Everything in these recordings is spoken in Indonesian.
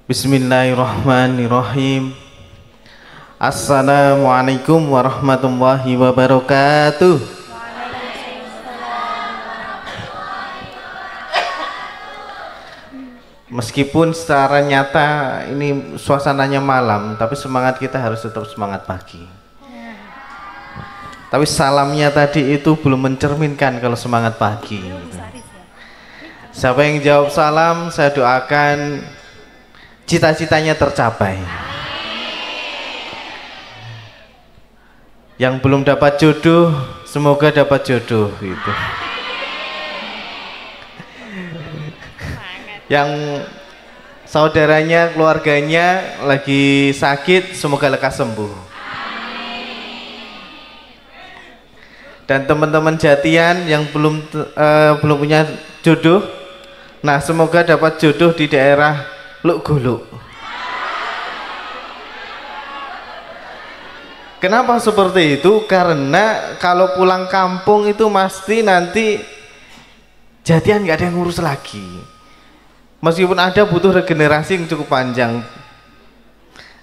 Bismillahirrahmanirrahim. Assalamualaikum warahmatullahi wabarakatuh. Meskipun secara nyata ini suasananya malam, tapi semangat kita harus tetap semangat pagi. Tapi salamnya tadi itu belum mencerminkan kalau semangat pagi. Siapa yang jawab salam, saya doakan cita-citanya tercapai. Yang belum dapat jodoh, semoga dapat jodoh gitu. Yang saudaranya, keluarganya lagi sakit, semoga lekas sembuh. Dan teman-teman jatian yang belum punya jodoh, nah semoga dapat jodoh di daerah Luk Guluk. Kenapa seperti itu? Karena kalau pulang kampung itu pasti nanti jatian nggak ada yang ngurus lagi. Meskipun ada, butuh regenerasi yang cukup panjang.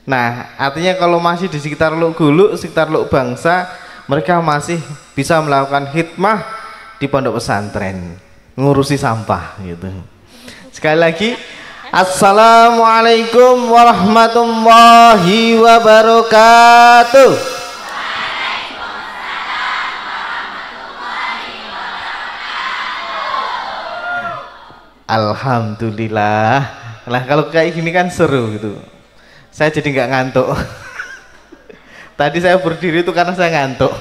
Nah, artinya kalau masih di sekitar Luk Guluk, sekitar Luk Bangsa, mereka masih bisa melakukan hikmah di pondok pesantren, ngurusi sampah gitu. Sekali lagi, assalamualaikum warahmatullahi wabarakatuh. Alhamdulillah. Nah kalau kayak gini kan seru gitu. Saya jadi nggak ngantuk. Tadi saya berdiri itu karena saya ngantuk.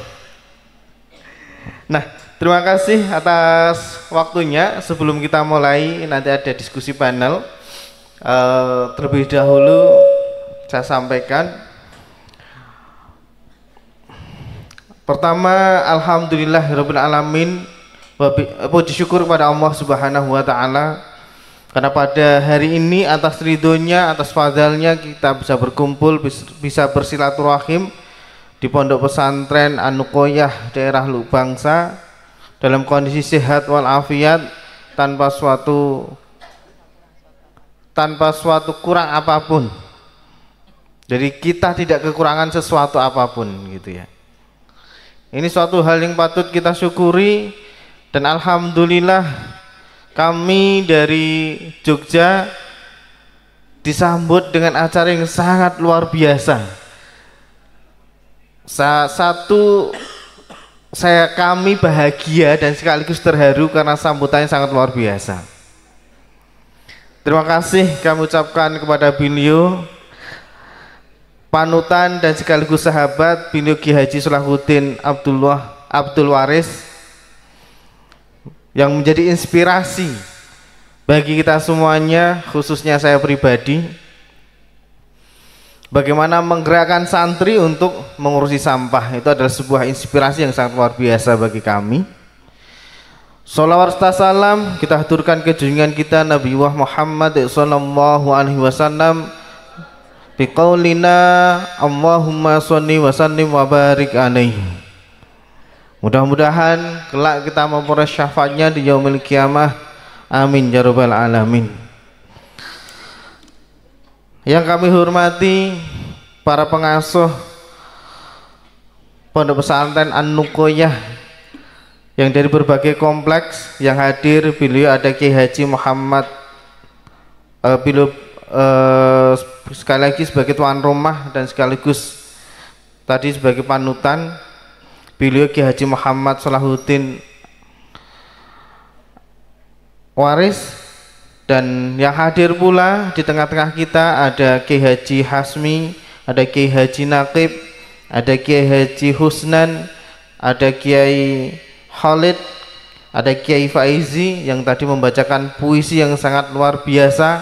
Nah, terima kasih atas waktunya. Sebelum kita mulai, nanti ada diskusi panel. Terlebih dahulu saya sampaikan, pertama, alhamdulillahirabbil alamin, puji syukur kepada Allah Subhanahu wa taala karena pada hari ini atas ridhonya, atas fadlnya kita bisa berkumpul, bisa bersilaturahim di pondok pesantren An-Nuqoyah daerah Luk Bangsa dalam kondisi sehat walafiat, tanpa suatu kurang apapun. Jadi kita tidak kekurangan sesuatu apapun gitu ya. Ini suatu hal yang patut kita syukuri, dan alhamdulillah kami dari Jogja disambut dengan acara yang sangat luar biasa. Kami bahagia dan sekaligus terharu karena sambutannya sangat luar biasa. Terima kasih kami ucapkan kepada beliau, panutan dan sekaligus sahabat, beliau Ki Haji Salahuddin Abdul Waris, yang menjadi inspirasi bagi kita semuanya, khususnya saya pribadi, bagaimana menggerakkan santri untuk mengurusi sampah. Itu adalah sebuah inspirasi yang sangat luar biasa bagi kami. Sholawat serta salam kita haturkan ke junjungan kita Nabi Muhammad sallallahu alaihi wasallam biqaulina Allahumma sholli wa sallim wa barik alaihi. Mudah-mudahan kelak kita memperoleh syafaatnya di yaumil kiamah. Amin ya rabbal alamin. Yang kami hormati para pengasuh pondok pesantren An-Nuqoyah yang dari berbagai kompleks yang hadir, beliau ada Kiai Haji Muhammad, beliau sekali lagi sebagai tuan rumah dan sekaligus tadi sebagai panutan, beliau Kiai Haji Muhammad Salahuddin Waris, dan yang hadir pula di tengah-tengah kita ada Kiai Haji Hasmi, ada Kiai Haji Naqib, ada Kiai Haji Husnan, ada Kiai Khalid, ada Kiai Faizi yang tadi membacakan puisi yang sangat luar biasa,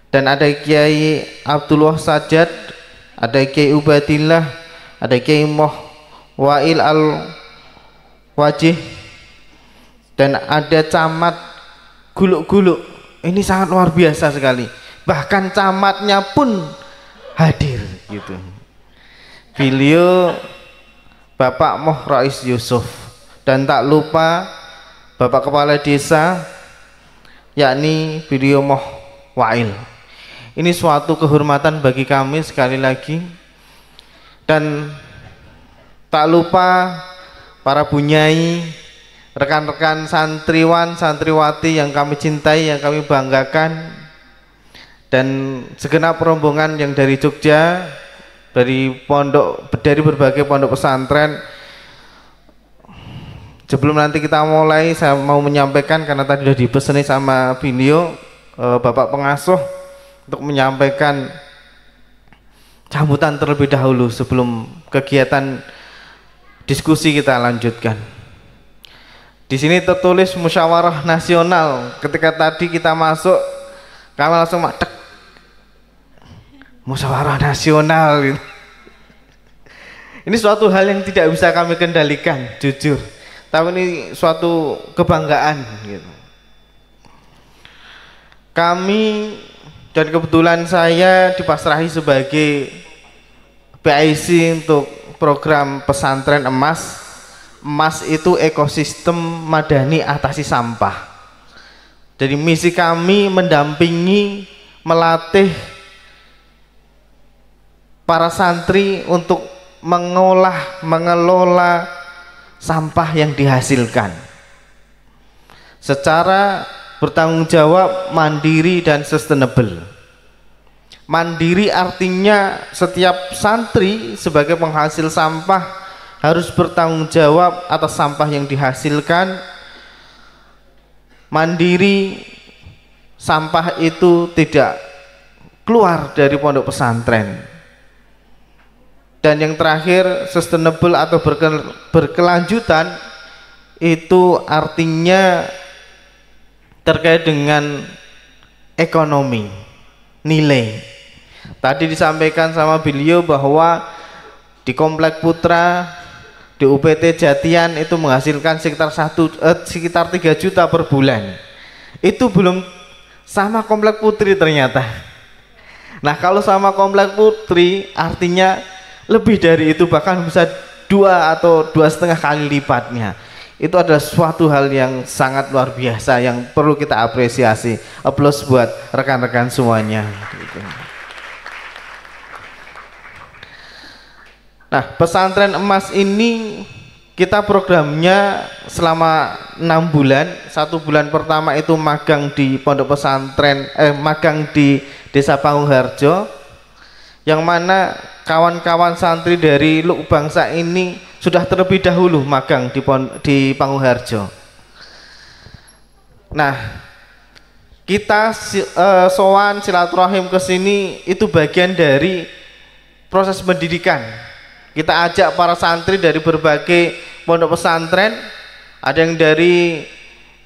dan ada Kiai Abdullah Sajad, ada Kiai Ubadillah, ada Kiai Moh Wail Al-Wajih, dan ada Camat Guluk-Guluk. Ini sangat luar biasa sekali, bahkan camatnya pun hadir gitu. Beliau Bapak Moh Rais Yusuf, dan tak lupa Bapak Kepala Desa yakni beliau Moh Wail. Ini suatu kehormatan bagi kami sekali lagi, dan tak lupa para bunyai, rekan-rekan santriwan, santriwati yang kami cintai, yang kami banggakan, dan segenap rombongan yang dari Jogja, dari berbagai pondok pesantren. Sebelum nanti kita mulai, saya mau menyampaikan, karena tadi sudah dipeseni sama beliau, Bapak Pengasuh, untuk menyampaikan sambutan terlebih dahulu sebelum kegiatan diskusi kita lanjutkan. Di sini tertulis musyawarah nasional. Ketika tadi kita masuk, kami langsung madek, musyawarah nasional gitu. Ini suatu hal yang tidak bisa kami kendalikan, jujur. Tapi ini suatu kebanggaan gitu. Kami, dan kebetulan saya dipasrahi sebagai PIC untuk program pesantren emas. Emas itu ekosistem madani atasi sampah. Jadi misi kami mendampingi, melatih para santri untuk mengelola sampah yang dihasilkan secara bertanggung jawab, mandiri, dan sustainable. Mandiri artinya setiap santri sebagai penghasil sampah harus bertanggung jawab atas sampah yang dihasilkan. Mandiri, sampah itu tidak keluar dari pondok pesantren. Dan yang terakhir, sustainable atau berkelanjutan, itu artinya terkait dengan ekonomi, nilai. Tadi disampaikan sama beliau bahwa di Komplek Putra, di UPT Jatian itu menghasilkan sekitar 3 juta per bulan. Itu belum sama Komplek Putri ternyata. Nah, kalau sama Komplek Putri artinya lebih dari itu, bahkan bisa 2 atau 2,5 kali lipatnya. Itu adalah suatu hal yang sangat luar biasa yang perlu kita apresiasi. Aplaus buat rekan-rekan semuanya. Nah, pesantren emas ini kita programnya selama 6 bulan. 1 bulan pertama itu magang di pondok pesantren, magang di Desa Pangungharjo, yang mana kawan-kawan santri dari Luk Bangsa ini sudah terlebih dahulu magang di Pangungharjo. Nah, kita sowan silaturahim ke sini itu bagian dari proses pendidikan. Kita ajak para santri dari berbagai pondok pesantren, ada yang dari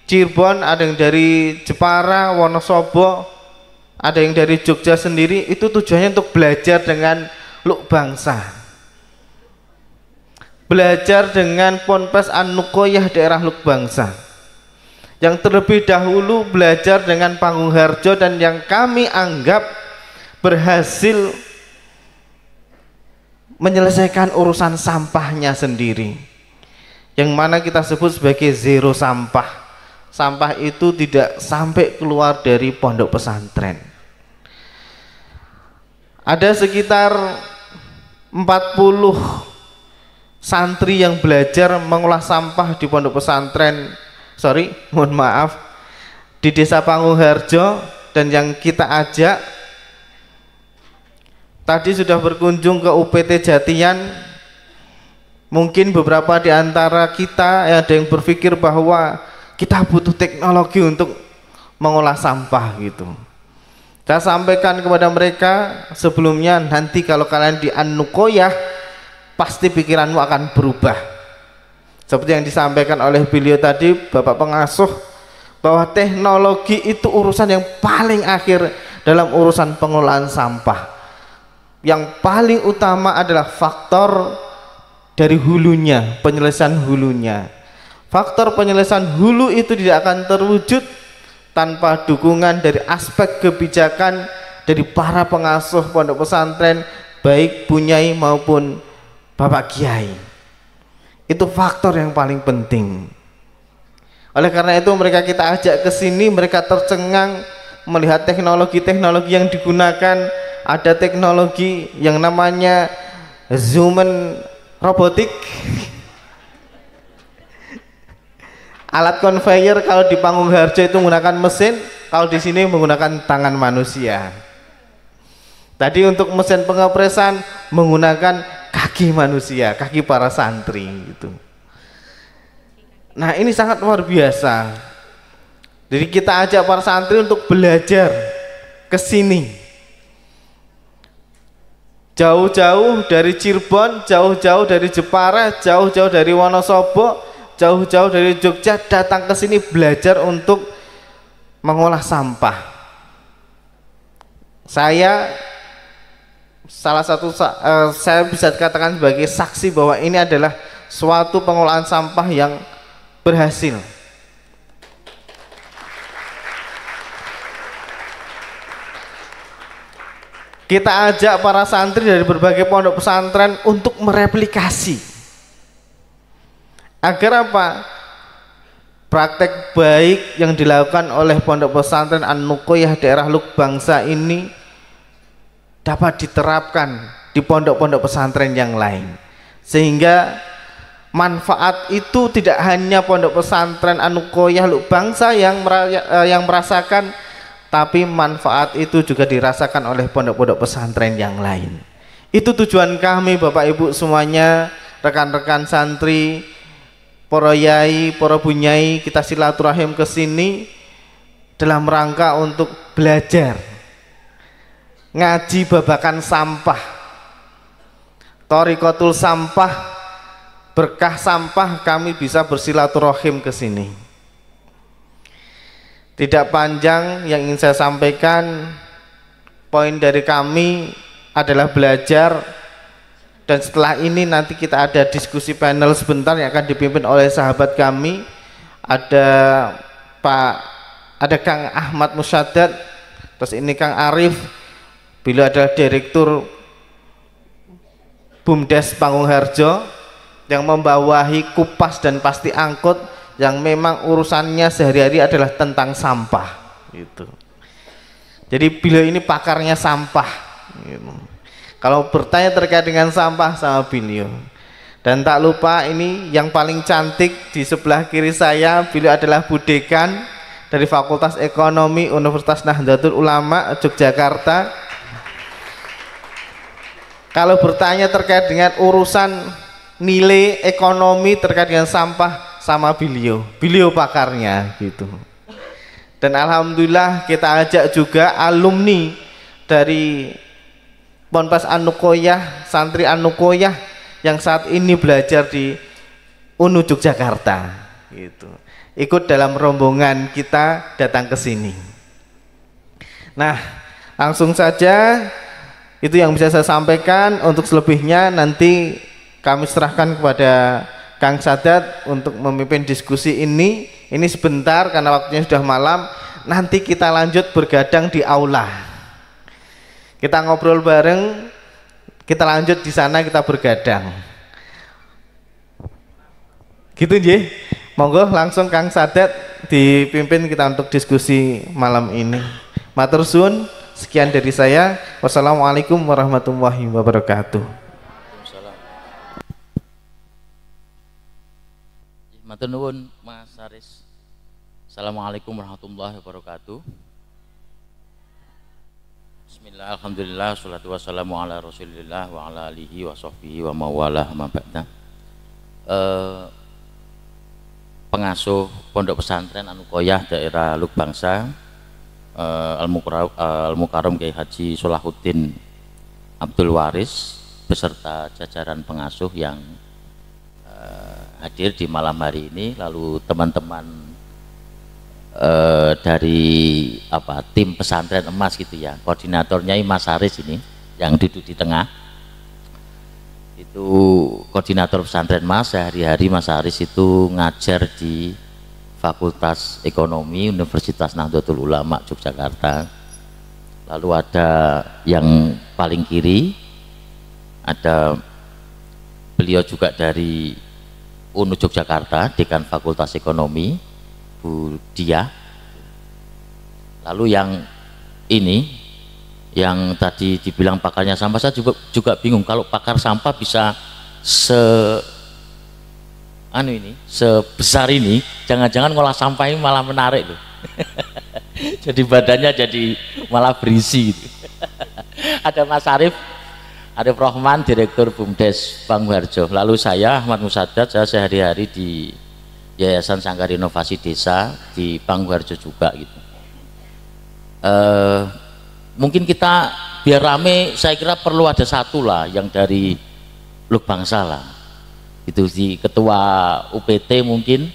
Cirebon, ada yang dari Jepara, Wonosobo, ada yang dari Jogja sendiri. Itu tujuannya untuk belajar dengan Luk Bangsa, belajar dengan Ponpes An-Nukoyah daerah Luk Bangsa, yang terlebih dahulu belajar dengan Pangungharjo, dan yang kami anggap berhasil menyelesaikan urusan sampahnya sendiri, yang mana kita sebut sebagai zero sampah. Sampah itu tidak sampai keluar dari pondok pesantren. Ada sekitar 40 santri yang belajar mengolah sampah di pondok pesantren, di Desa Pangungharjo, dan yang kita ajak tadi sudah berkunjung ke UPT Jatian. Mungkin beberapa di antara kita ada yang berpikir bahwa kita butuh teknologi untuk mengolah sampah gitu. Saya sampaikan kepada mereka sebelumnya, nanti kalau kalian di An-Nukoyah pasti pikiranmu akan berubah. Seperti yang disampaikan oleh beliau tadi, Bapak Pengasuh, bahwa teknologi itu urusan yang paling akhir dalam urusan pengelolaan sampah. Yang paling utama adalah faktor dari hulunya, penyelesaian hulunya. Faktor penyelesaian hulu itu tidak akan terwujud tanpa dukungan dari aspek kebijakan dari para pengasuh pondok pesantren, baik bunyai maupun bapak kiai. Itu faktor yang paling penting. Oleh karena itu mereka kita ajak ke sini, mereka tercengang melihat teknologi-teknologi yang digunakan. Ada teknologi yang namanya human robotik, alat conveyor. Kalau di Panggung Harjo itu menggunakan mesin, kalau di sini menggunakan tangan manusia. Tadi untuk mesin pengepresan menggunakan kaki manusia, kaki para santri itu. Nah, ini sangat luar biasa. Jadi kita ajak para santri untuk belajar ke sini. Jauh-jauh dari Cirebon, jauh-jauh dari Jepara, jauh-jauh dari Wonosobo, jauh-jauh dari Jogja, datang ke sini belajar untuk mengolah sampah. Saya saya bisa dikatakan sebagai saksi bahwa ini adalah suatu pengolahan sampah yang berhasil. Kita ajak para santri dari berbagai pondok pesantren untuk mereplikasi. Agar apa? Praktek baik yang dilakukan oleh pondok pesantren An-Nuqoyah daerah Lukbangsa ini dapat diterapkan di pondok-pondok pesantren yang lain. Sehingga manfaat itu tidak hanya pondok pesantren An-Nuqoyah Lukbangsa yang merasakan, tapi manfaat itu juga dirasakan oleh pondok-pondok pesantren yang lain. Itu tujuan kami Bapak Ibu semuanya, rekan-rekan santri, para yai, para bunyai, kita silaturahim ke sini dalam rangka untuk belajar ngaji babakan sampah, thoriqatul sampah, berkah sampah. Kami bisa bersilaturahim ke sini. Tidak panjang yang ingin saya sampaikan, poin dari kami adalah belajar, dan setelah ini nanti kita ada diskusi panel sebentar yang akan dipimpin oleh sahabat kami. Ada Kang Ahmad Musyaddad, terus ini Kang Arif, beliau adalah Direktur BUMDes Panggung Harjo yang membawahi Kupas dan Pasti Angkut, yang memang urusannya sehari-hari adalah tentang sampah gitu. Jadi beliau ini pakarnya sampah gitu. Kalau bertanya terkait dengan sampah sama beliau. Dan tak lupa ini yang paling cantik di sebelah kiri saya, beliau adalah Bu Dekan dari Fakultas Ekonomi Universitas Nahdlatul Ulama Yogyakarta. Kalau bertanya terkait dengan urusan nilai ekonomi terkait dengan sampah, sama beliau pakarnya gitu. Dan alhamdulillah kita ajak juga alumni dari Ponpes An-Nuqoyah, santri An-Nuqoyah yang saat ini belajar di UNU Yogyakarta gitu. Ikut dalam rombongan kita datang ke sini. Nah, langsung saja itu yang bisa saya sampaikan. Untuk selebihnya nanti kami serahkan kepada Kang Sadat untuk memimpin diskusi ini. Ini sebentar karena waktunya sudah malam. Nanti kita lanjut bergadang di aula. Kita ngobrol bareng, kita lanjut di sana, kita bergadang. Gitu nggih. Monggo langsung Kang Sadat dipimpin kita untuk diskusi malam ini. Matur suwun, sekian dari saya. Wassalamualaikum warahmatullahi wabarakatuh. Matur nuwun Mas Aris. Assalamualaikum warahmatullahi wabarakatuh. Bismillah, alhamdulillah, salatu wassalamu ala rasulillah wa ala alihi wa sahbihi wa mawalah ma ba'da. Pengasuh Pondok Pesantren An-Nuqoyah daerah Lukbangsa, Al-Mukarram Kiai Haji Solahuddin Abdul Waris beserta jajaran pengasuh yang hadir di malam hari ini, lalu teman-teman dari tim pesantren emas gitu ya, koordinatornya Mas Aris ini yang duduk di tengah, itu koordinator pesantren emas. Sehari-hari Mas Aris itu ngajar di Fakultas Ekonomi Universitas Nahdlatul Ulama Yogyakarta. Lalu ada yang paling kiri, ada beliau juga dari UNU Yogyakarta, Dekan Fakultas Ekonomi, Bu Dia. Lalu yang ini yang tadi dibilang pakarnya sampah, saya juga bingung kalau pakar sampah bisa sebesar ini, jangan-jangan ngolah sampah ini malah menarik loh. Jadi badannya jadi malah berisi gitu. Ada Mas Arif Rohman, Direktur BUMDes Pangwarjo. Lalu saya Ahmad Musadat, saya sehari-hari di Yayasan Sanggar Inovasi Desa di Pangwarjo juga gitu. Mungkin kita biar rame, saya kira perlu ada satu lah yang dari Lubangsa lah. Itu di Ketua UPT mungkin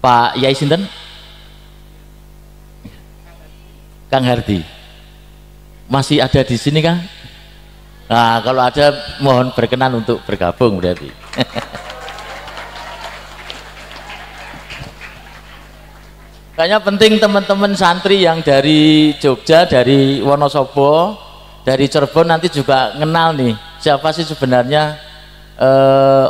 Pak Yai Sinten, Kang Hardi masih ada di sini Kang? Nah kalau ada mohon berkenan untuk bergabung berarti. Kayaknya penting teman-teman santri yang dari Jogja, dari Wonosobo, dari Cirebon nanti juga kenal nih siapa sih sebenarnya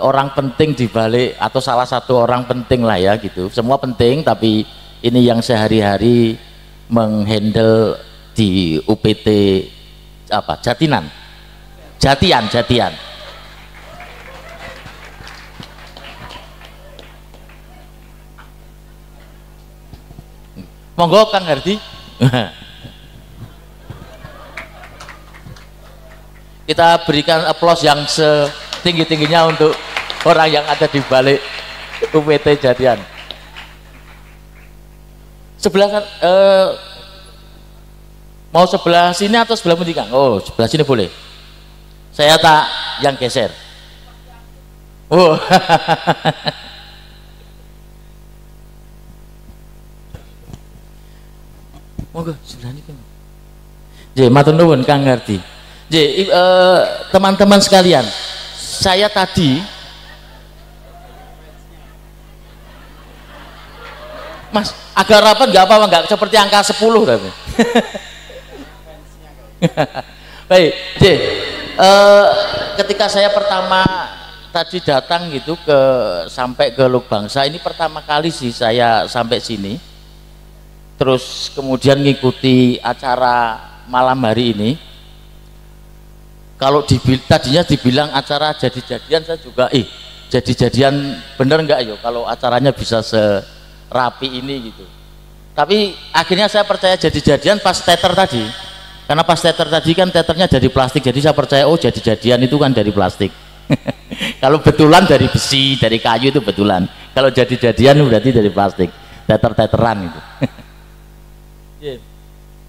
orang penting di balik, atau salah satu orang penting lah ya gitu. Semua penting, tapi ini yang sehari-hari menghandle di UPT apa Jatian. Monggo Kang Hardi. Kita berikan aplaus yang setinggi-tingginya untuk orang yang ada di balik UPT Jatian. Sebelah mau sebelah sini atau sebelah sini Kang? Oh, sebelah sini boleh. Saya tak yang geser. Oh. Monggo sebelah ini Kang. Nggih, matur nuwun Kang Hardi. Nggih, teman-teman sekalian, saya tadi Mas, agak rapat nggak apa-apa, nggak seperti angka 10 tapi. Baik, jadi ketika saya pertama tadi datang gitu sampai ke Lubangsa, ini pertama kali sih saya sampai sini. Terus kemudian ngikuti acara malam hari ini. Kalau tadinya dibilang acara jadi-jadian, saya juga jadi-jadian bener nggak yo kalau acaranya bisa rapi ini gitu. Tapi akhirnya saya percaya jadi-jadian pas teter tadi, karena pas teter tadi kan teternya dari plastik, jadi saya percaya oh jadi-jadian itu kan dari plastik. Kalau betulan dari besi, dari kayu itu betulan. Kalau jadi-jadian berarti dari plastik, teter-teteran itu.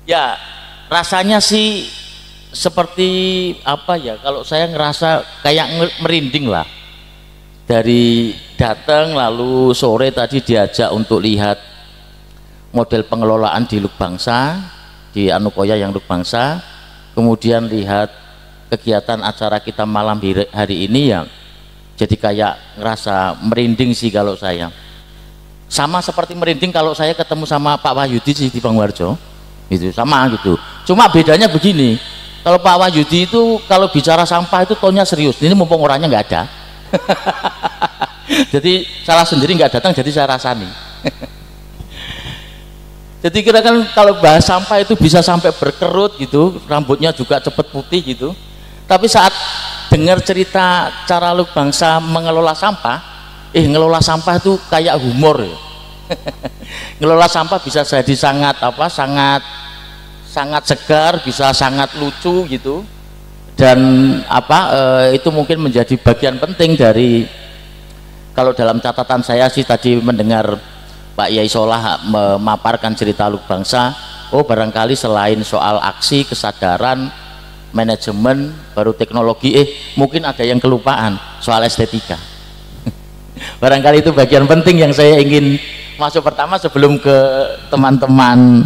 Ya rasanya sih seperti apa ya, kalau saya ngerasa kayak merinding lah. Dari datang lalu sore tadi diajak untuk lihat model pengelolaan di Lubangsa, di Anukoya yang Lubangsa, kemudian lihat kegiatan acara kita malam hari ini, yang jadi kayak ngerasa merinding sih kalau saya. Sama seperti merinding kalau saya ketemu sama Pak Wahyudi sih di Pangwarjo, gitu, sama gitu. Cuma bedanya begini, kalau Pak Wahyudi itu kalau bicara sampah itu tonnya serius, ini mumpung orangnya nggak ada. Jadi salah sendiri nggak datang, jadi saya rasani. Jadi kira kan kalau bahas sampah itu bisa sampai berkerut gitu, rambutnya juga cepet putih gitu. Tapi saat dengar cerita cara Lubangsa mengelola sampah, ngelola sampah itu kayak humor ya. Ngelola sampah bisa jadi sangat sangat segar, bisa sangat lucu gitu. Dan itu mungkin menjadi bagian penting dari, kalau dalam catatan saya sih tadi mendengar Pak Yai Solah memaparkan cerita Lubangsa, oh barangkali selain soal aksi, kesadaran, manajemen, baru teknologi, mungkin ada yang kelupaan soal estetika. Barangkali itu bagian penting yang saya ingin masuk pertama sebelum ke teman-teman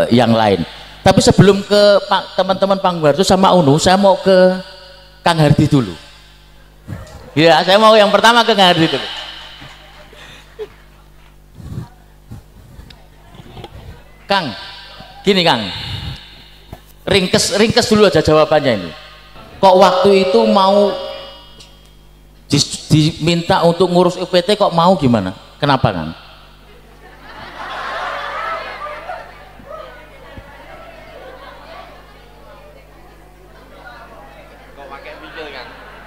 yang lain. Tapi sebelum ke teman-teman Pangwarjo sama UNU, saya mau ke Kang Hardi dulu. Ya, saya mau yang pertama ke Kang Hardi dulu. Kang, gini Kang, ringkes dulu aja jawabannya ini. Kok waktu itu mau diminta untuk ngurus UPT kok mau, gimana? Kenapa Kang?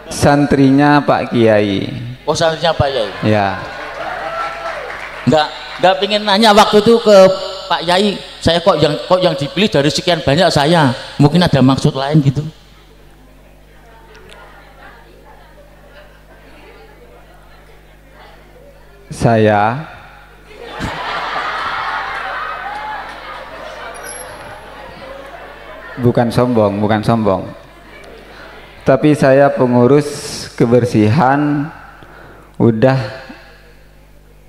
Santrinya Pak Kiai. Oh, santrinya Pak Yai. Ya. Nggak pingin nanya waktu itu ke Pak Yai, saya kok yang dipilih dari sekian banyak saya, mungkin ada maksud lain gitu. Saya bukan sombong, tapi saya pengurus kebersihan udah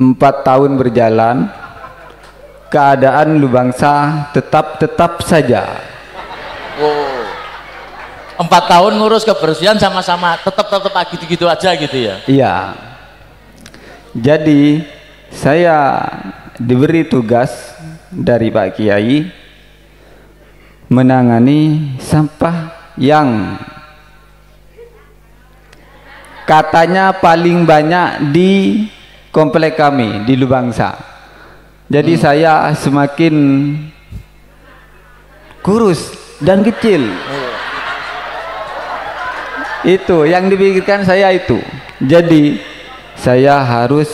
4 tahun berjalan, keadaan Lubangsa tetap saja. Oh, 4 tahun ngurus kebersihan sama-sama tetap gitu-gitu aja gitu ya? Iya. Jadi saya diberi tugas dari Pak Kiai menangani sampah yang katanya paling banyak di komplek kami di Lubangsa. Jadi saya semakin kurus dan kecil. Itu yang dipikirkan saya itu. Jadi saya harus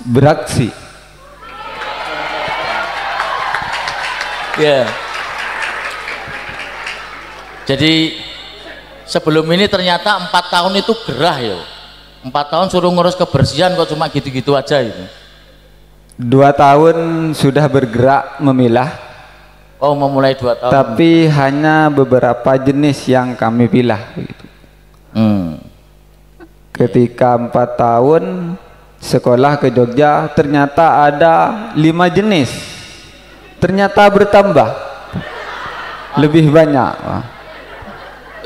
beraksi. Ya. Jadi sebelum ini ternyata 4 tahun itu gerah ya. 4 tahun suruh ngurus kebersihan kok cuma gitu-gitu aja itu. 2 tahun sudah bergerak memilah. Oh, memulai 2 tahun. Tapi hanya beberapa jenis yang kami pilah begitu. Ketika 4 tahun sekolah ke Jogja, ternyata ada 5 jenis. Ternyata bertambah lebih banyak.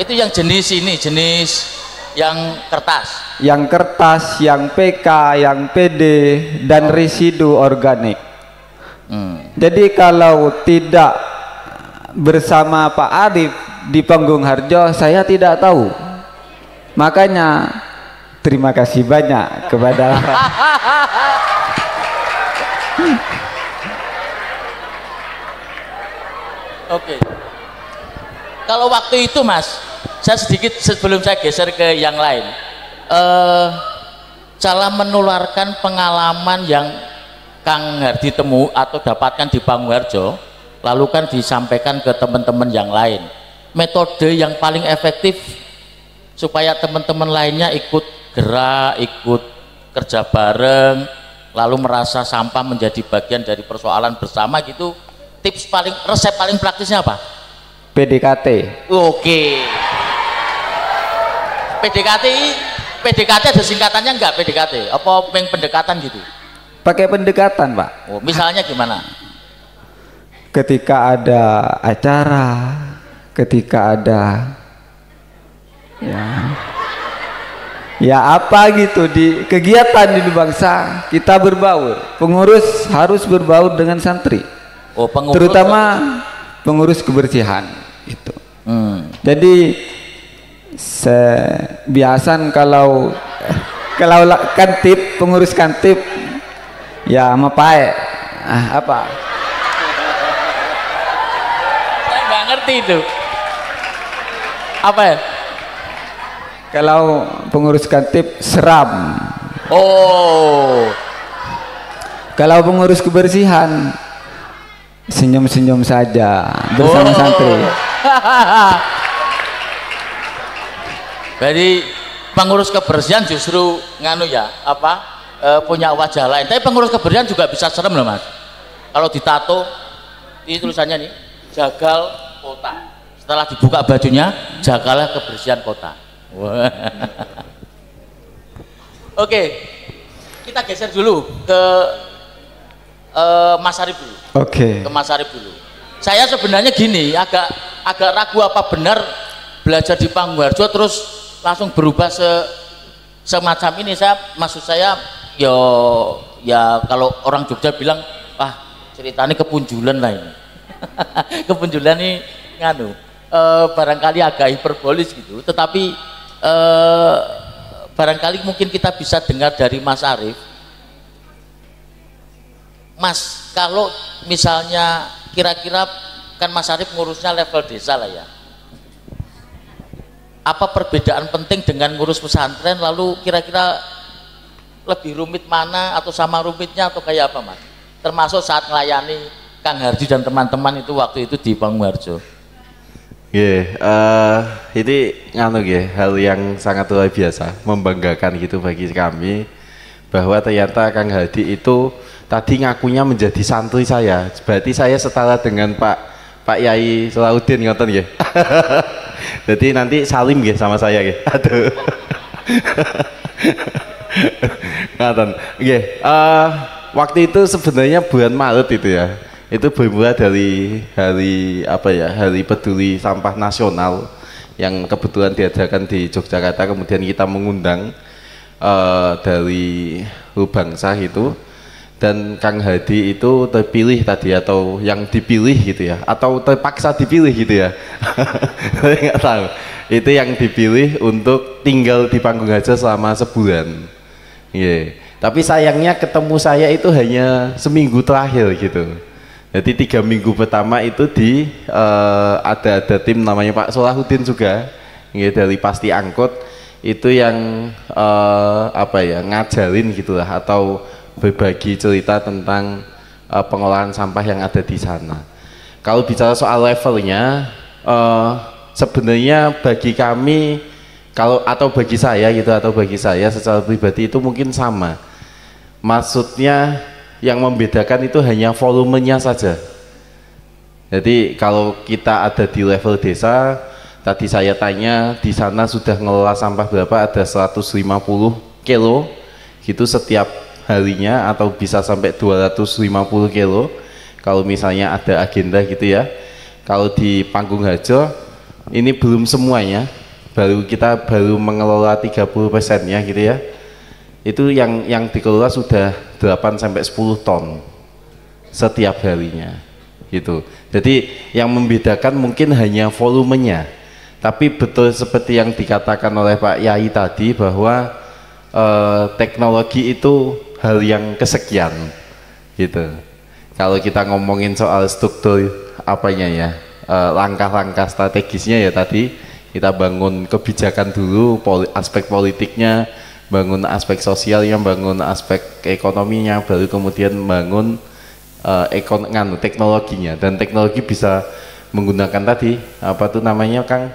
Itu yang jenis ini, jenis yang kertas. Yang kertas, yang PK, yang PD, dan residu organik. Jadi kalau tidak bersama Pak Arif di Panggung Harjo, saya tidak tahu. Makanya terima kasih banyak kepada Oke. Kalau waktu itu Mas, saya sedikit sebelum saya geser ke yang lain, cara menularkan pengalaman yang Kang Hardi temu atau dapatkan di Panggung Harjo, lalu kan disampaikan ke teman-teman yang lain. Metode yang paling efektif supaya teman-teman lainnya ikut gerak, ikut kerja bareng, lalu merasa sampah menjadi bagian dari persoalan bersama gitu. Tips paling, resep paling praktisnya apa? PDKT. Oke. PDKT ada singkatannya enggak PDKT? Apa pendekatan gitu? Pakai pendekatan, Pak. Oh, misalnya gimana? Ketika ada acara, ketika ada ya apa gitu di kegiatan di Lubangsa, kita berbaur. Pengurus harus berbaur dengan santri. Oh, pengurus, terutama pengurus kebersihan itu. Jadi biasan kalau kantip, pengurus kantip ya mapai apa? Saya nggak ngerti itu. Apa ya? Kalau pengurus kantip seram. Oh. Kalau pengurus kebersihan senyum-senyum saja bersama santri. Jadi pengurus kebersihan justru nganu ya, punya wajah lain. Tapi pengurus kebersihan juga bisa serem loh Mas. Kalau ditato, ini tulisannya nih, jagal kota. Setelah dibuka bajunya, jagalah kebersihan kota. Oke, kita geser dulu ke Mas Arif dulu. Oke. Ke Mas Arif dulu. Saya sebenarnya gini, agak ragu apa benar belajar di Panggung Harjo terus langsung berubah semacam ini. Maksud saya ya kalau orang Jogja bilang, ceritanya kepunjulan lah ini. Kepunjulan ini nganu, barangkali agak hiperbolis gitu. Tetapi barangkali mungkin kita bisa dengar dari Mas Arif. Mas, kalau misalnya kira-kira kan Mas Arif ngurusnya level desa lah ya. apa perbedaan penting dengan ngurus pesantren, lalu kira-kira lebih rumit mana atau sama rumitnya atau kayak apa Mas? Termasuk saat melayani Kang Hardi dan teman-teman itu waktu itu di Pangmuharjo. Ini hal yang sangat luar biasa, membanggakan gitu bagi kami bahwa ternyata Kang Hardi itu tadi ngakunya menjadi santri saya. Berarti saya setara dengan Pak Yai Salahuddin ngoten nggih. Jadi nanti salim nggih sama saya nggih. Aduh. Ngoten. Nggih, waktu itu sebenarnya bulan Maret itu ya. Itu bermula dari hari peduli sampah nasional yang kebetulan diadakan di Yogyakarta, kemudian kita mengundang dari Bangsa itu, dan Kang Hadi itu terpilih tadi atau yang dipilih gitu ya, atau terpaksa dipilih gitu ya. Saya nggak tahu, itu yang dipilih untuk tinggal di Panggung Harjo selama sebulan. Tapi sayangnya ketemu saya itu hanya seminggu terakhir gitu. Jadi 3 minggu pertama itu ada tim namanya Pak Salahuddin juga, dari Pasti Angkut, itu yang ngajarin gitulah atau berbagi cerita tentang pengolahan sampah yang ada di sana. Kalau bicara soal levelnya, sebenarnya bagi kami bagi saya secara pribadi itu mungkin sama. Maksudnya yang membedakan itu hanya volumenya saja. Jadi kalau kita ada di level desa, tadi saya tanya di sana sudah ngelola sampah berapa, ada 150 kilo gitu setiap harinya, atau bisa sampai 250 kilo kalau misalnya ada agenda gitu ya. Kalau di Panggung Harjo ini belum semuanya, kita baru mengelola 30%-nya gitu ya. Itu yang dikelola sudah 8 sampai 10 ton setiap harinya gitu. Jadi yang membedakan mungkin hanya volumenya, tapi betul seperti yang dikatakan oleh Pak Yai tadi bahwa teknologi itu hal yang kesekian gitu. Kalau kita ngomongin soal struktur langkah-langkah strategisnya ya, tadi kita bangun kebijakan dulu, aspek politiknya, bangun aspek sosialnya, bangun aspek ekonominya, baru kemudian bangun teknologinya. Dan teknologi bisa menggunakan tadi Kang,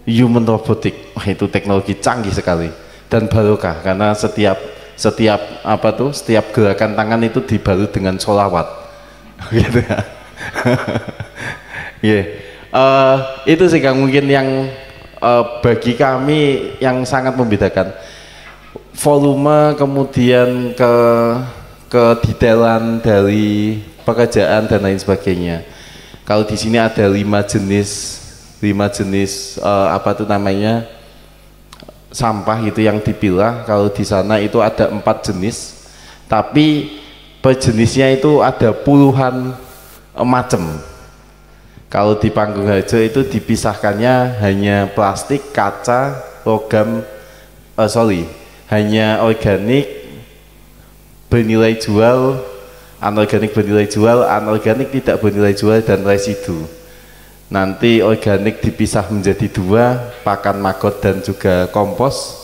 human robotic. Wah, itu teknologi canggih sekali dan barokah, karena setiap gerakan tangan itu dibalut dengan sholawat gitu ya. Itu sih Kang mungkin yang bagi kami yang sangat membedakan, volume, kemudian ke detailan dari pekerjaan dan lain sebagainya. Kalau di sini ada 5 jenis sampah itu yang dipilah. Kalau di sana itu ada 4 jenis, tapi per jenisnya itu ada puluhan macam. Kalau di Panggung Harjo itu dipisahkannya hanya plastik, kaca, logam, hanya organik bernilai jual, anorganik bernilai jual, anorganik tidak bernilai jual, dan residu. Nanti organik dipisah menjadi 2, pakan magot dan juga kompos.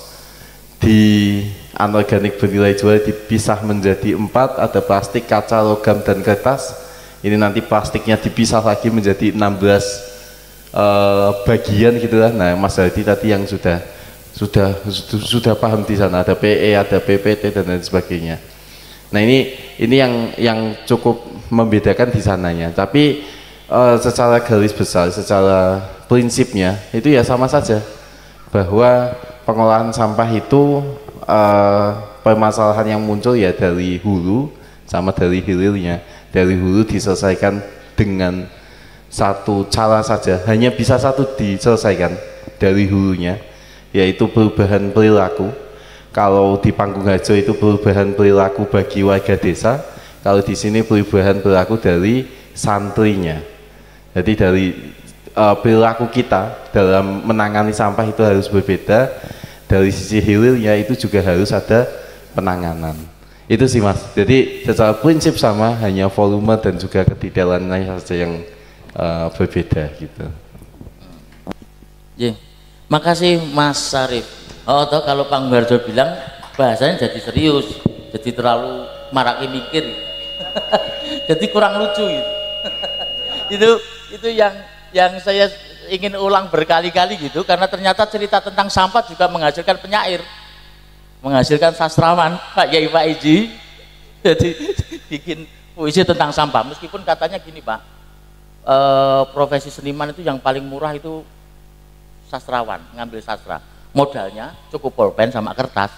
Di anorganik bernilai jual dipisah menjadi 4, ada plastik, kaca, logam, dan kertas. Ini nanti plastiknya dipisah lagi menjadi 16 bagian gitulah. Nah, Mas Hadi tadi yang sudah paham di sana, ada PE, ada PPT dan lain sebagainya. Nah, ini yang cukup membedakan di sananya. Tapi secara garis besar, secara prinsipnya itu ya sama saja, bahwa pengolahan sampah itu permasalahan yang muncul ya dari hulu sama dari hilirnya. Dari hulu diselesaikan dengan satu cara saja, hanya bisa satu diselesaikan dari hulunya, yaitu perubahan perilaku. Kalau di Panggung Harjo itu perubahan perilaku bagi warga desa, kalau di sini perubahan perilaku dari santrinya. Jadi dari perilaku kita dalam menangani sampah itu harus berbeda, dari sisi hilirnya itu juga harus ada penanganan. Itu sih Mas, jadi secara prinsip sama, hanya volume dan juga kedetailannya saja yang berbeda gitu. Yeah. Makasih Mas Sarif. Oh toh kalau Pak Ngurjo bilang bahasanya jadi serius, jadi terlalu maraki mikir. Jadi kurang lucu gitu. itu yang saya ingin ulang berkali-kali gitu, karena ternyata cerita tentang sampah juga menghasilkan penyair, menghasilkan sastrawan Pak Yai Pak Iji. Jadi bikin puisi tentang sampah, meskipun katanya gini Pak, profesi seniman itu yang paling murah itu sastrawan, ngambil sastra, modalnya cukup pulpen sama kertas.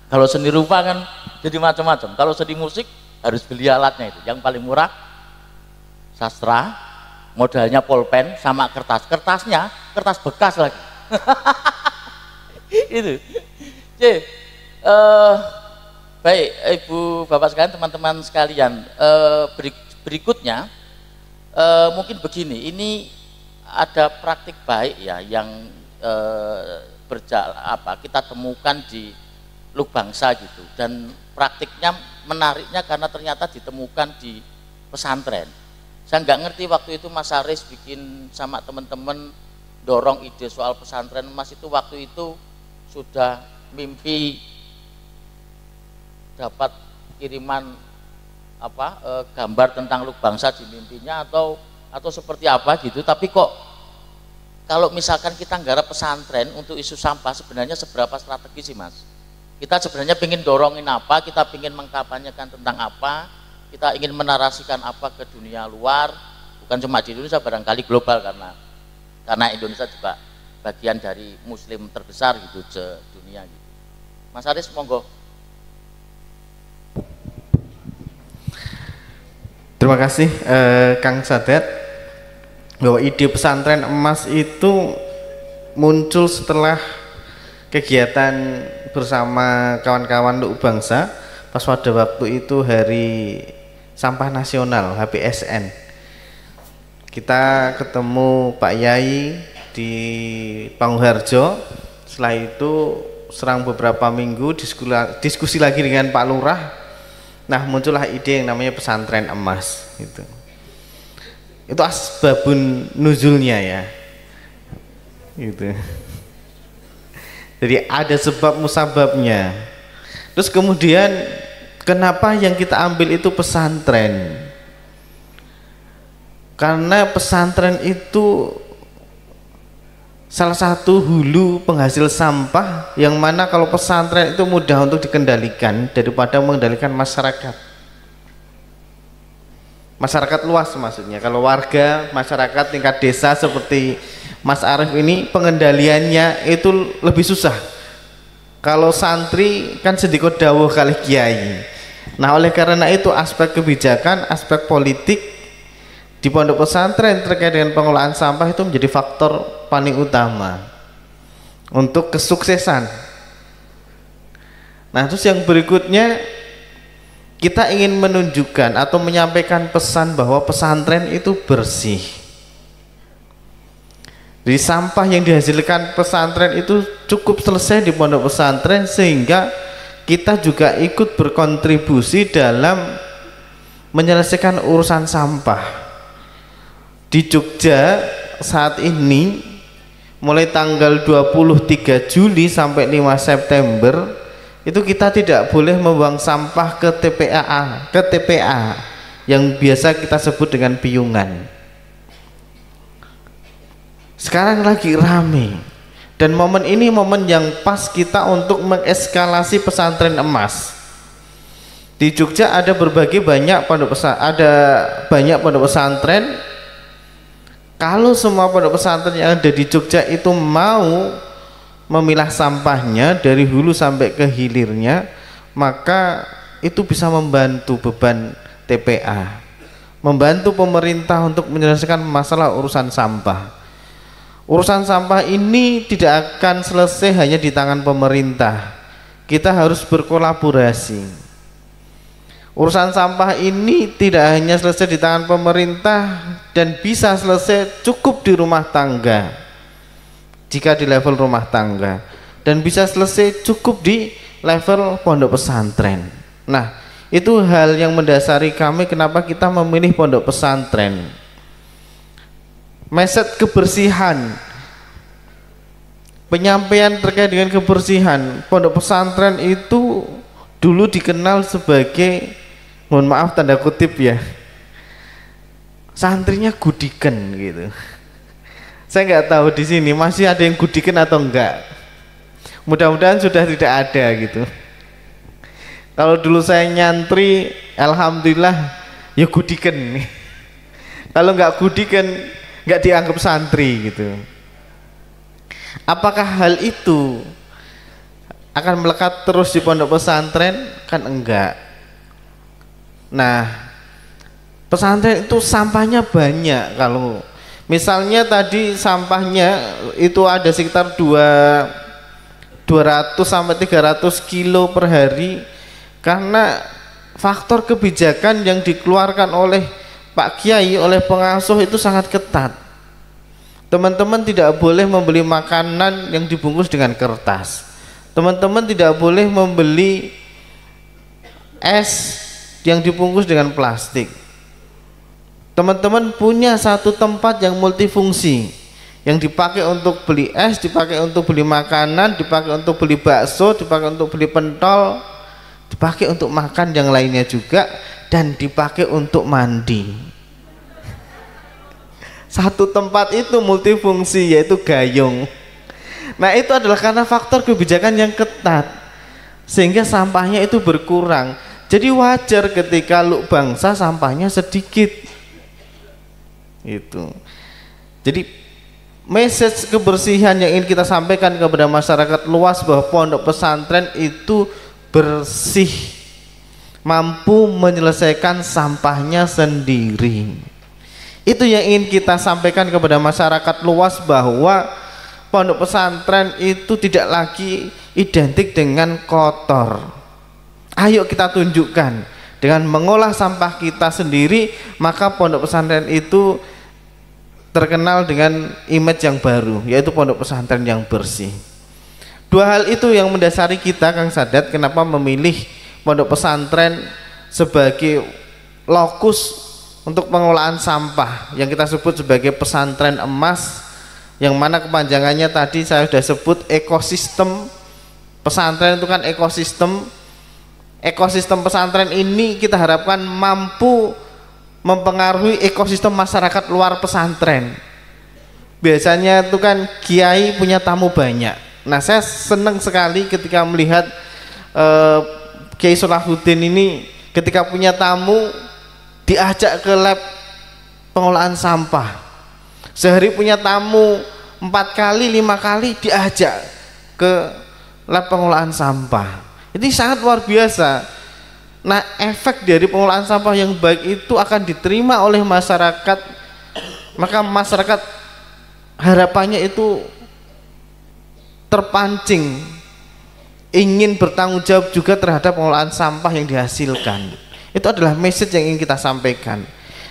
Kalau seni rupa kan jadi macam-macam, kalau seni musik harus beli alatnya, itu yang paling murah sastra, modalnya pulpen sama kertas, kertasnya kertas bekas lagi. Itu baik Ibu Bapak sekalian, teman-teman sekalian, berikutnya mungkin begini, ini ada praktik baik ya yang kita temukan di Luk Bangsa gitu, dan praktiknya menariknya karena ternyata ditemukan di pesantren. Saya nggak ngerti waktu itu Mas Aris bikin sama teman-teman dorong ide soal pesantren emas itu, waktu itu sudah mimpi dapat kiriman gambar tentang Luk Bangsa di mimpinya atau seperti apa gitu. Tapi kok kalau misalkan kita nggarap pesantren untuk isu sampah, sebenarnya seberapa strategi sih Mas? Kita sebenarnya ingin dorongin apa, kita ingin mengkampanyekan tentang apa, kita ingin menarasikan apa ke dunia luar, bukan cuma di Indonesia, barangkali global, karena Indonesia juga bagian dari muslim terbesar gitu di dunia gitu. Mas Aris monggo. Terima kasih Kang Sadat. Bahwa ide pesantren emas itu muncul setelah kegiatan bersama kawan-kawan Luk Bangsa pas pada waktu itu Hari Sampah Nasional HPSN. Kita ketemu Pak Yai di Pangharjo, setelah itu serang beberapa minggu diskusi lagi dengan Pak Lurah. Nah, muncullah ide yang namanya pesantren emas gitu. Itu asbabun nuzulnya ya gitu. Jadi ada sebab musababnya. Terus kemudian kenapa yang kita ambil itu pesantren? Karena pesantren itu salah satu hulu penghasil sampah, yang mana kalau pesantren itu mudah untuk dikendalikan daripada mengendalikan masyarakat. Masyarakat luas maksudnya, kalau warga masyarakat tingkat desa seperti Mas Arief ini pengendaliannya itu lebih susah. Kalau santri kan sedikit dawuh kali kiai. Nah, oleh karena itu aspek kebijakan, aspek politik di pondok pesantren terkait dengan pengelolaan sampah itu menjadi faktor paling utama untuk kesuksesan. Nah, terus yang berikutnya, kita ingin menunjukkan atau menyampaikan pesan bahwa pesantren itu bersih. Jadi sampah yang dihasilkan pesantren itu cukup selesai di pondok pesantren, sehingga kita juga ikut berkontribusi dalam menyelesaikan urusan sampah. Di Jogja saat ini mulai tanggal 23 Juli sampai 5 September itu kita tidak boleh membuang sampah ke TPA yang biasa kita sebut dengan piungan. Sekarang lagi rame, dan momen ini momen yang pas kita untuk mengeskalasi pesantren emas. Di Jogja ada banyak pondok pesantren. Kalau semua pondok pesantren yang ada di Jogja itu mau memilah sampahnya dari hulu sampai ke hilirnya, maka itu bisa membantu beban TPA, membantu pemerintah untuk menyelesaikan masalah urusan sampah. Urusan sampah ini tidak akan selesai hanya di tangan pemerintah, kita harus berkolaborasi. Urusan sampah ini tidak hanya selesai di tangan pemerintah dan bisa selesai cukup di rumah tangga, jika di level rumah tangga, dan bisa selesai cukup di level pondok pesantren. Nah, itu hal yang mendasari kami kenapa kita memilih pondok pesantren. message kebersihan, penyampaian terkait dengan kebersihan. Pondok pesantren itu dulu dikenal sebagai, mohon maaf tanda kutip ya, santrinya gudiken gitu. Saya nggak tahu di sini masih ada yang gudiken atau enggak. Mudah-mudahan sudah tidak ada gitu. Kalau dulu saya nyantri, alhamdulillah ya gudiken. Kalau nggak gudiken, nggak dianggap santri gitu. Apakah hal itu akan melekat terus di pondok pesantren? Kan enggak. Nah, pesantren itu sampahnya banyak. Kalau misalnya tadi sampahnya itu ada sekitar 200 sampai 300 kilo per hari, karena faktor kebijakan yang dikeluarkan oleh Pak Kiai, oleh pengasuh itu sangat ketat. Teman-teman tidak boleh membeli makanan yang dibungkus dengan kertas. Teman-teman tidak boleh membeli es yang dibungkus dengan plastik. Teman-teman punya satu tempat yang multifungsi, yang dipakai untuk beli es, dipakai untuk beli makanan, dipakai untuk beli bakso, dipakai untuk beli pentol, dipakai untuk makan yang lainnya juga, dan dipakai untuk mandi. Satu tempat itu multifungsi, yaitu gayung. Nah, itu adalah karena faktor kebijakan yang ketat, sehingga sampahnya itu berkurang. Jadi wajar ketika Luk Bangsa sampahnya sedikit. Itu. Jadi message kebersihan yang ingin kita sampaikan kepada masyarakat luas bahwa pondok pesantren itu bersih, mampu menyelesaikan sampahnya sendiri. Itu yang ingin kita sampaikan kepada masyarakat luas, bahwa pondok pesantren itu tidak lagi identik dengan kotor. Ayo kita tunjukkan. Dengan mengolah sampah kita sendiri, maka pondok pesantren itu terkenal dengan image yang baru, yaitu pondok pesantren yang bersih. Dua hal itu yang mendasari kita, Kang Sadat, kenapa memilih pondok pesantren sebagai lokus untuk pengelolaan sampah yang kita sebut sebagai pesantren emas, yang mana kepanjangannya tadi saya sudah sebut ekosistem. Pesantren itu kan ekosistem. Ekosistem pesantren ini kita harapkan mampu mempengaruhi ekosistem masyarakat luar pesantren. Biasanya itu kan kiai punya tamu banyak. Nah, saya senang sekali ketika melihat Kiai Solahuddin ini ketika punya tamu diajak ke lab pengolahan sampah. Sehari punya tamu 4 kali 5 kali diajak ke lab pengolahan sampah. Ini sangat luar biasa. Nah, efek dari pengolahan sampah yang baik itu akan diterima oleh masyarakat, maka masyarakat harapannya itu terpancing ingin bertanggung jawab juga terhadap pengolahan sampah yang dihasilkan. Itu adalah message yang ingin kita sampaikan.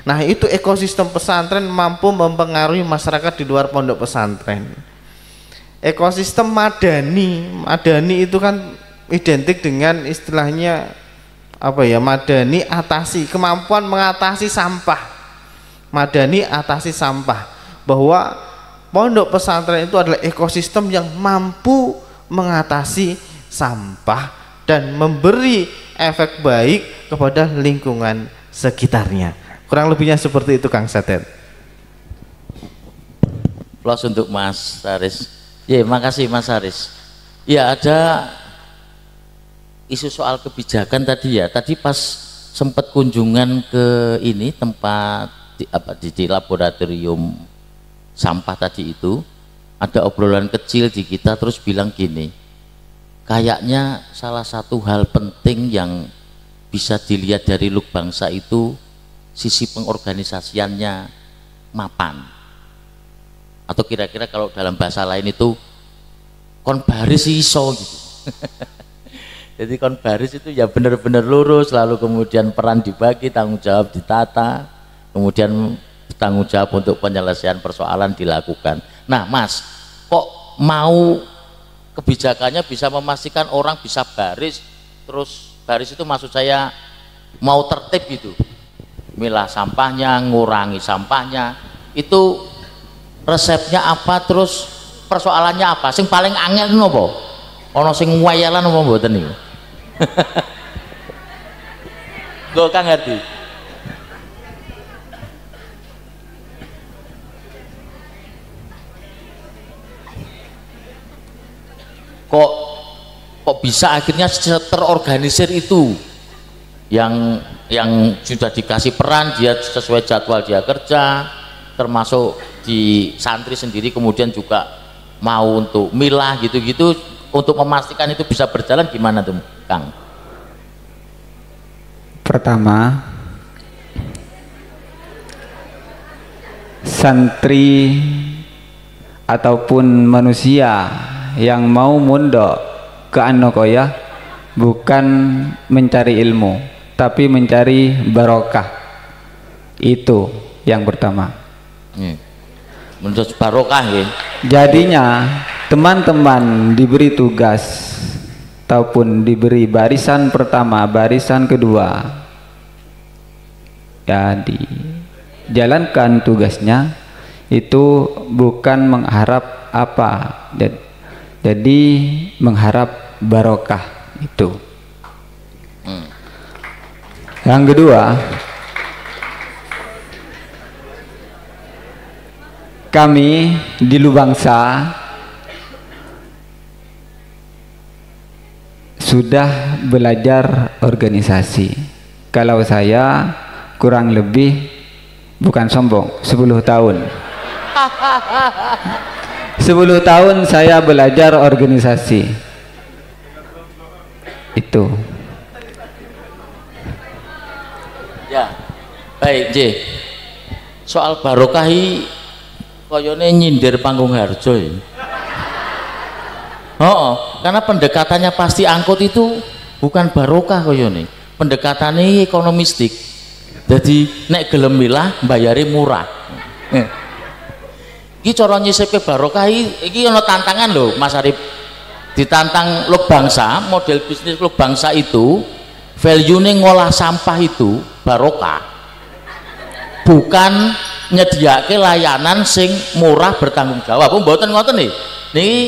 Nah, itu ekosistem pesantren mampu mempengaruhi masyarakat di luar pondok pesantren. Ekosistem madani itu kan identik dengan istilahnya apa ya, madani atasi, kemampuan mengatasi sampah. Madani atasi sampah, bahwa pondok pesantren itu adalah ekosistem yang mampu mengatasi sampah dan memberi efek baik kepada lingkungan sekitarnya. Kurang lebihnya seperti itu, Kang Sadet. Plus untuk Mas Haris. Ya, makasih Mas Haris. Ya, ada isu soal kebijakan tadi ya. Tadi pas sempat kunjungan ke ini tempat di laboratorium sampah tadi itu, ada obrolan kecil di kita, terus bilang gini, kayaknya salah satu hal penting yang bisa dilihat dari Luk Bangsa itu sisi pengorganisasiannya mapan, atau kira-kira kalau dalam bahasa lain itu kon baris iso gitu. Jadi kon baris itu ya benar-benar lurus, lalu kemudian peran dibagi, tanggung jawab ditata, kemudian tanggung jawab untuk penyelesaian persoalan dilakukan. Nah, Mas, kok mau kebijakannya bisa memastikan orang bisa baris, terus baris itu maksud saya mau tertib gitu, milah sampahnya, ngurangi sampahnya, itu resepnya apa, terus persoalannya apa, sing paling angel nopo, ono sing wayalan apa mboten niku? Lho Kang Hardi, kok bisa akhirnya terorganisir itu, yang sudah dikasih peran, dia sesuai jadwal dia kerja, termasuk di santri sendiri kemudian juga mau untuk milah gitu-gitu, untuk memastikan itu bisa berjalan gimana tuh Kang? Pertama, santri ataupun manusia yang mau mondok ke Anokoya bukan mencari ilmu, tapi mencari barokah. Itu yang pertama. Menurut barokah ya. Jadinya teman-teman diberi tugas ataupun diberi barisan pertama, barisan kedua, jadi jalankan tugasnya itu bukan mengharap apa, jadi mengharap barokah itu. Yang kedua, kami di Lubangsa sudah belajar organisasi. Kalau saya kurang lebih, bukan sombong, 10 tahun. 10 tahun saya belajar organisasi. Itu. Ya, baik J. Soal barokahi koyone nyindir panggung harjo ya. Karena pendekatannya pasti angkut itu bukan barokah koyone. Pendekatannya ekonomistik. Jadi nek gelem milah bayari murah. Iki cara nyisipke barokah iki ana tantangan lho Mas Arif. Ditantang Luk Bangsa, model bisnis Luk Bangsa itu value-nya ngolah sampah itu barokah. Bukan nyediake layanan sing murah bertanggung jawab. Mboten ngoten nih. Niki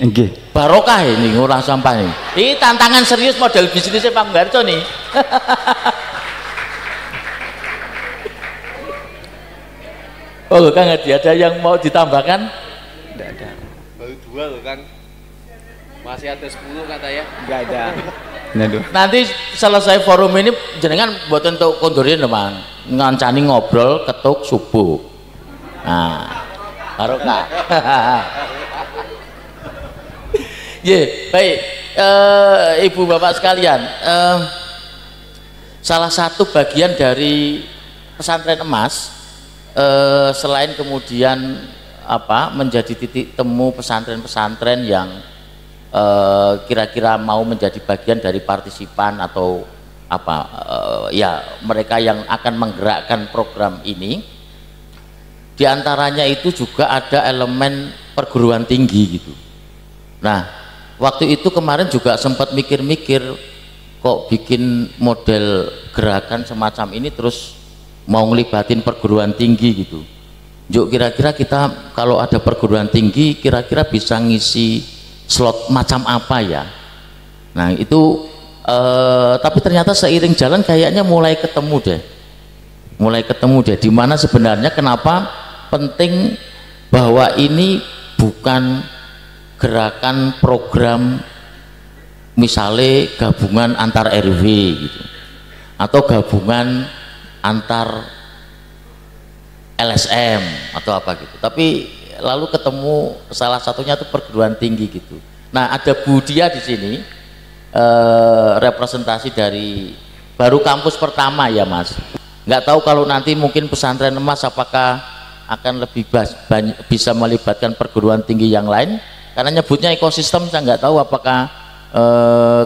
nggih. Barokah ini ngolah sampah ini. Ini tantangan serius model bisnisnya Pak Munggarjo nih. Oh Kang Hadi, ada yang mau ditambahkan? Tidak ada. Baru 2 loh Kang. Masih ada 10 katanya. Enggak ada. Nanti selesai forum ini jenengan buat untuk kondurin teman ngancani ngobrol ketuk subuh. Nah, barokah. Baik, ibu bapak sekalian, salah satu bagian dari pesantren emas, selain kemudian menjadi titik temu pesantren-pesantren yang kira-kira mau menjadi bagian dari partisipan atau mereka yang akan menggerakkan program ini, diantaranya itu juga ada elemen perguruan tinggi gitu. Nah, waktu itu kemarin juga sempat mikir-mikir kok bikin model gerakan semacam ini terus mau ngelibatin perguruan tinggi gitu. Yuk kira-kira kita kalau ada perguruan tinggi kira-kira bisa ngisi slot macam apa ya. Nah itu tapi ternyata seiring jalan kayaknya mulai ketemu deh di mana sebenarnya kenapa penting bahwa ini bukan gerakan program misalnya gabungan antar RW gitu atau gabungan antar LSM atau apa gitu, tapi lalu ketemu salah satunya itu perguruan tinggi gitu. Nah ada Bu Dia di sini, representasi dari baru kampus pertama ya Mas. Nggak tahu kalau nanti mungkin pesantren emas apakah akan lebih bisa melibatkan perguruan tinggi yang lain, karena nyebutnya ekosistem. Saya nggak tahu apakah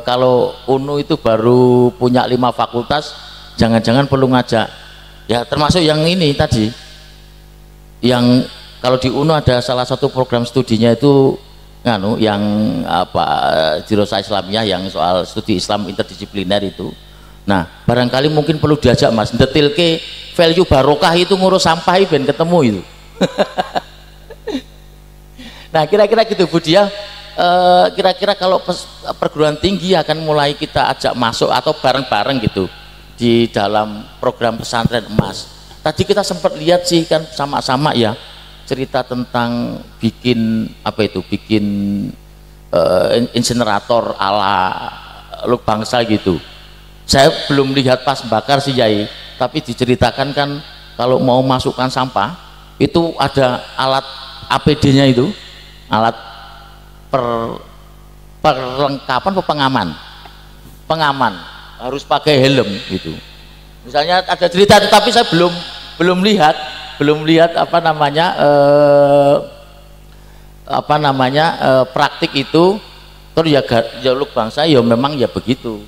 kalau UNU itu baru punya 5 fakultas, jangan-jangan perlu ngajak ya termasuk yang ini tadi, yang kalau di UNU ada salah satu program studinya itu yang Dirosah Islamiyah yang soal studi Islam interdisipliner itu. Nah barangkali mungkin perlu diajak Mas, detil ke value barokah itu ngurus sampah ben ketemu itu. Nah kira-kira gitu Bu Dia, kira-kira kalau perguruan tinggi akan mulai kita ajak masuk atau bareng-bareng gitu di dalam program pesantren emas. Tadi kita sempat lihat sih kan sama-sama ya cerita tentang bikin apa itu, bikin insinerator ala Luk Bangsa gitu. Saya belum lihat pas bakar sih Yai, tapi diceritakan kan kalau mau masukkan sampah itu ada alat APD-nya itu, alat perlengkapan pengaman harus pakai helm gitu. Misalnya ada cerita, tetapi saya belum lihat praktik itu. Terus ya Luk Bangsa ya memang ya begitu,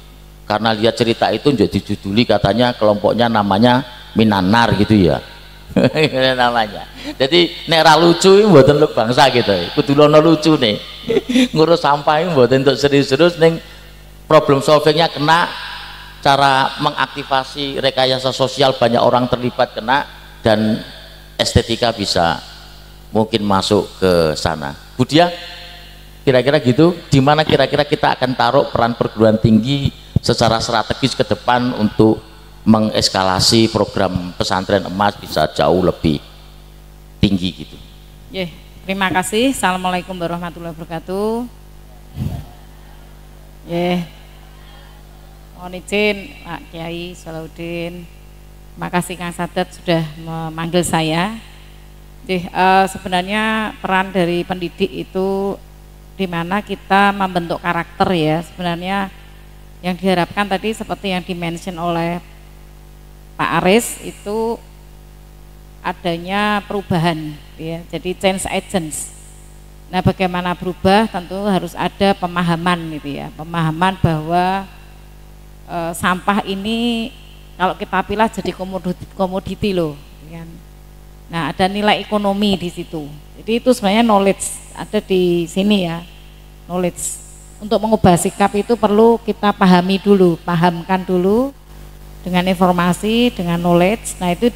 karena lihat cerita itu jadi dijuduli katanya kelompoknya namanya Minanar gitu ya. Namanya. Jadi nek ra lucu mboten Luk Bangsa gitu. Kudu lono lucu nih. Ngurus sampah mboten untuk serius-serius, ning problem solvingnya kena, cara mengaktifasi rekayasa sosial banyak orang terlibat kena, dan estetika bisa mungkin masuk ke sana. Bu Dia, kira-kira gitu, di mana kira-kira kita akan taruh peran perguruan tinggi secara strategis ke depan untuk mengeskalasi program pesantren emas bisa jauh lebih tinggi gitu. Terima kasih. Assalamualaikum warahmatullahi wabarakatuh. Mohon izin Pak Kiai Salahuddin. Terima kasih Kang Sadat sudah memanggil saya. Sebenarnya peran dari pendidik itu di mana kita membentuk karakter ya. Sebenarnya yang diharapkan tadi seperti yang dimention oleh Pak Aris itu adanya perubahan ya, jadi change agents. Nah bagaimana berubah, tentu harus ada pemahaman gitu ya, pemahaman bahwa sampah ini kalau kita pilah jadi komoditi loh kan. Nah ada nilai ekonomi di situ, jadi itu sebenarnya knowledge ada di sini ya. Knowledge untuk mengubah sikap itu perlu kita pahami dulu, pahamkan dulu dengan informasi, dengan knowledge. Nah itu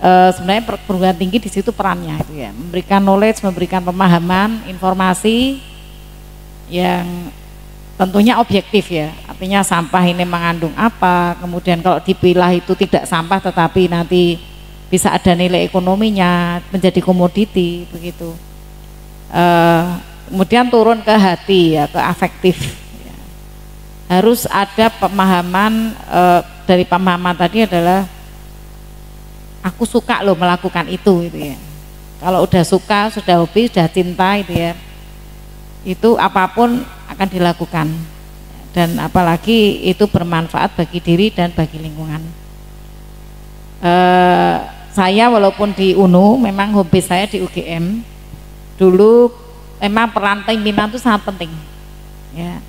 sebenarnya perguruan tinggi di situ perannya itu ya, memberikan knowledge, memberikan pemahaman, informasi yang tentunya objektif ya. Artinya sampah ini mengandung apa, kemudian kalau dipilah itu tidak sampah tetapi nanti bisa ada nilai ekonominya, menjadi komoditi begitu. Kemudian turun ke hati ya, ke afektif ya. Harus ada pemahaman, dari pemahaman tadi adalah aku suka loh melakukan itu ya. Kalau udah suka, sudah hobi, sudah cinta itu ya, itu apapun akan dilakukan, dan apalagi itu bermanfaat bagi diri dan bagi lingkungan. Saya walaupun di UNU, memang hobi saya di UGM dulu, memang peran pimpinan itu sangat penting ya.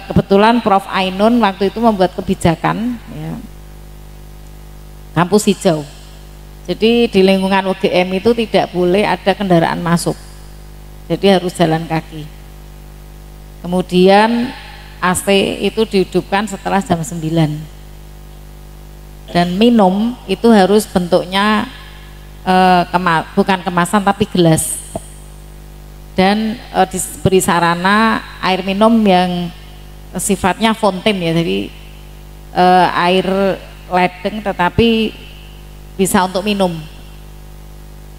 Kebetulan Prof. Ainun waktu itu membuat kebijakan ya, kampus hijau. Jadi di lingkungan UGM itu tidak boleh ada kendaraan masuk, jadi harus jalan kaki. Kemudian AC itu dihidupkan setelah jam 9, dan minum itu harus bentuknya bukan kemasan tapi gelas, dan diberi sarana air minum yang sifatnya fonten ya, jadi air ledeng tetapi bisa untuk minum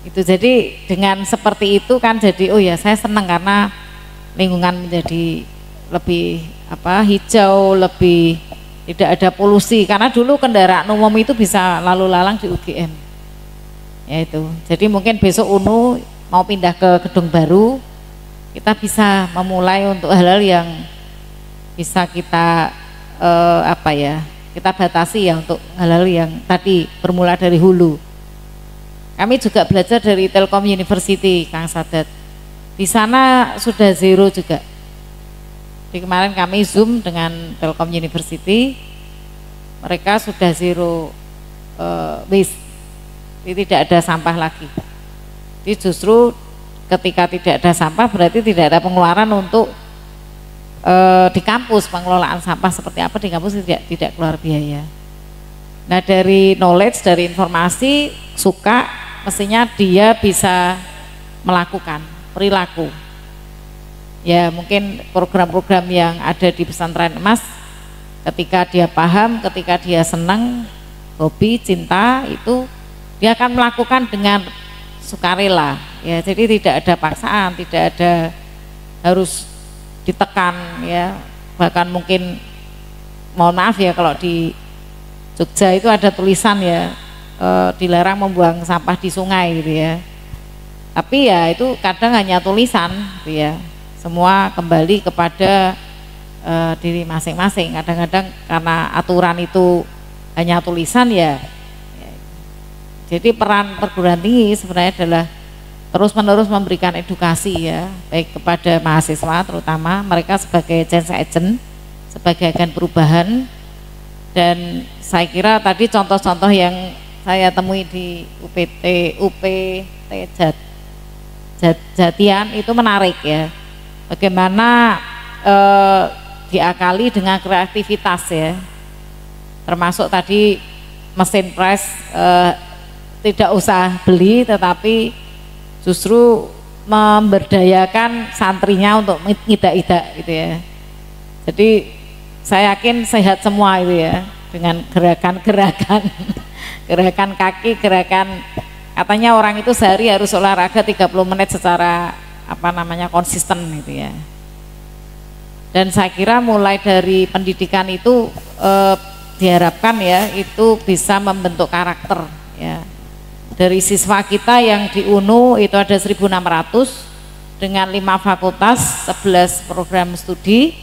itu. Jadi dengan seperti itu kan jadi oh ya saya senang karena lingkungan menjadi lebih hijau, lebih tidak ada polusi, karena dulu kendaraan umum itu bisa lalu lalang di UGM ya itu. Jadi mungkin besok UNU mau pindah ke gedung baru, kita bisa memulai untuk hal-hal yang bisa kita kita batasi ya, untuk hal-hal yang tadi bermula dari hulu. Kami juga belajar dari Telkom University, Kang Sadat. Di sana sudah zero juga. Di kemarin kami Zoom dengan Telkom University, mereka sudah zero waste, jadi tidak ada sampah lagi. Jadi justru ketika tidak ada sampah berarti tidak ada pengeluaran untuk di kampus, pengelolaan sampah seperti apa di kampus tidak keluar biaya. Nah dari knowledge, dari informasi, suka, mestinya dia bisa melakukan perilaku. Ya mungkin program-program yang ada di pesantren emas, ketika dia paham, ketika dia senang, hobi, cinta, itu dia akan melakukan dengan sukarela. Ya, jadi tidak ada paksaan, tidak ada harus ditekan, ya. Bahkan mungkin, mohon maaf ya, kalau di Jogja itu ada tulisan ya, dilarang membuang sampah di sungai gitu ya. Tapi ya itu kadang hanya tulisan gitu ya. Semua kembali kepada diri masing-masing. Kadang-kadang karena aturan itu hanya tulisan ya. Jadi peran perguruan tinggi sebenarnya adalah terus-menerus memberikan edukasi ya, baik kepada mahasiswa terutama mereka sebagai change agent, sebagai agen perubahan. Dan saya kira tadi contoh-contoh yang saya temui di UPT Jatian itu menarik ya. Bagaimana diakali dengan kreativitas ya. Termasuk tadi mesin press tidak usah beli, tetapi justru memberdayakan santrinya untuk ngidak-idak gitu ya. Jadi saya yakin sehat semua itu ya, dengan gerakan-gerakan gerakan kaki, gerakan, katanya orang itu sehari harus olahraga 30 menit secara konsisten gitu ya. Dan saya kira mulai dari pendidikan itu diharapkan ya itu bisa membentuk karakter ya. Dari siswa kita yang di UNU itu ada 1.600 dengan 5 fakultas, 11 program studi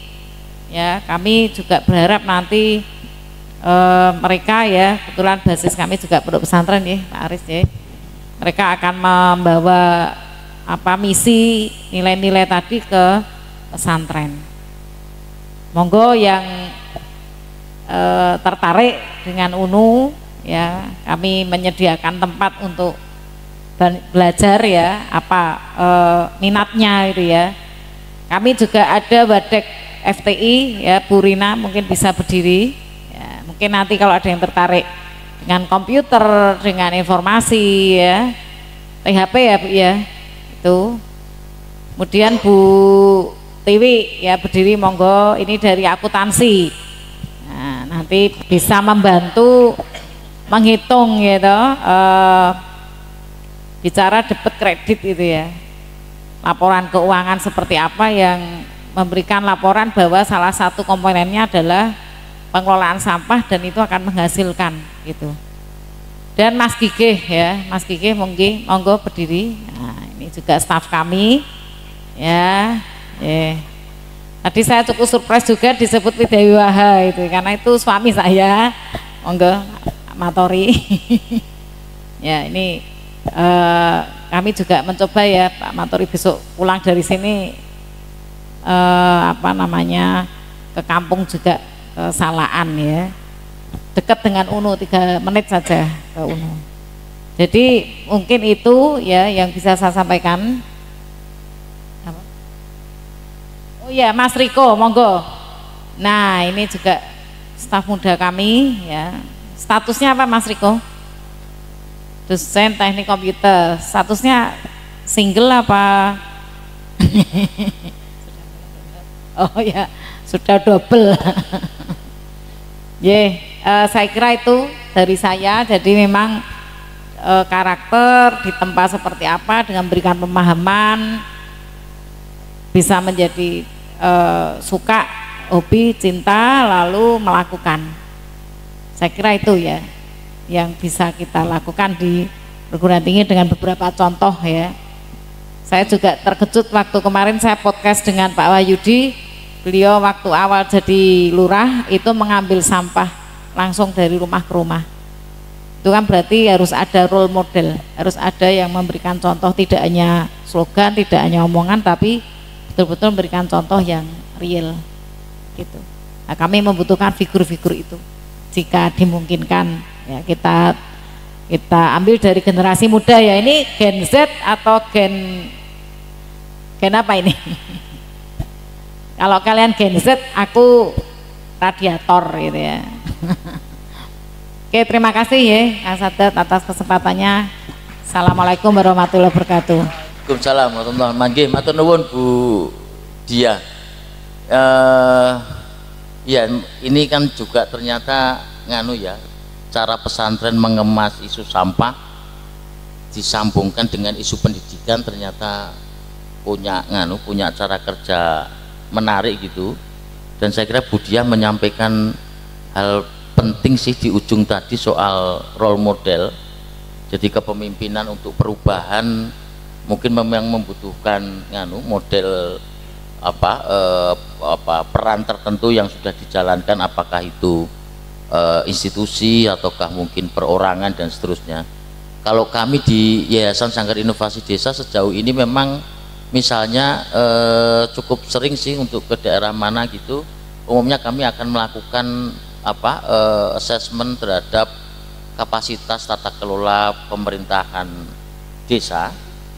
ya. Kami juga berharap nanti mereka ya, kebetulan basis kami juga pondok pesantren ya Pak Aris ya, mereka akan membawa misi nilai-nilai tadi ke pesantren. Monggo yang tertarik dengan UNU ya, kami menyediakan tempat untuk belajar ya, minatnya itu ya. Kami juga ada Wadek FTI ya, Bu Rina mungkin bisa berdiri ya, mungkin nanti kalau ada yang tertarik dengan komputer, dengan informasi ya, THP ya Bu ya, itu. Kemudian Bu Tiwi ya berdiri, monggo, ini dari akuntansi. Nah, nanti bisa membantu menghitung gitu, bicara debit kredit itu ya, laporan keuangan seperti apa, yang memberikan laporan bahwa salah satu komponennya adalah pengelolaan sampah dan itu akan menghasilkan gitu. Dan Mas Gigih ya, Mas Gigih monggo berdiri. Nah, ini juga staf kami ya. Tadi saya cukup surprise juga disebut Widewaha itu, karena itu suami saya. Monggo matori. Ya ini kami juga mencoba ya Pak Matori besok pulang dari sini ke kampung juga, ke Salaan ya, dekat dengan UNU, 3 menit saja ke UNU. Jadi mungkin itu ya yang bisa saya sampaikan. Oh ya Mas Riko monggo. Nah ini juga staf muda kami ya. Statusnya apa Mas Riko? Dosen teknik komputer. Statusnya single apa? Oh ya, sudah double. Saya kira itu dari saya. Jadi memang karakter ditempa seperti apa, dengan memberikan pemahaman, bisa menjadi suka, hobi, cinta, lalu melakukan. Saya kira itu ya yang bisa kita lakukan di perguruan tinggi dengan beberapa contoh ya. Saya juga terkejut waktu kemarin saya podcast dengan Pak Wahyudi. Beliau waktu awal jadi lurah itu mengambil sampah langsung dari rumah ke rumah. Itu kan berarti harus ada role model, harus ada yang memberikan contoh, tidak hanya slogan, tidak hanya omongan, tapi betul-betul memberikan contoh yang real gitu. Nah, kami membutuhkan figur-figur itu jika dimungkinkan ya, kita ambil dari generasi muda ya. Ini Gen Z atau gen apa ini? Kalau kalian Gen Z, aku radiator gitu ya. Oke, terima kasih ya Kak Sadat atas kesempatannya. Assalamualaikum warahmatullahi wabarakatuh. Waalaikumsalam warahmatullahi wabarakatuh. Mangke matur nuwun Bu Dia. Ya ini kan juga ternyata nganu ya, cara pesantren mengemas isu sampah disambungkan dengan isu pendidikan ternyata punya cara kerja menarik gitu. Dan saya kira Bu Dia menyampaikan hal penting sih di ujung tadi soal role model. Jadi kepemimpinan untuk perubahan mungkin memang membutuhkan model peran tertentu yang sudah dijalankan, apakah itu institusi ataukah mungkin perorangan dan seterusnya. Kalau kami di Yayasan Sanggar Inovasi Desa sejauh ini memang misalnya cukup sering sih untuk ke daerah mana gitu, umumnya kami akan melakukan assessment terhadap kapasitas tata kelola pemerintahan desa.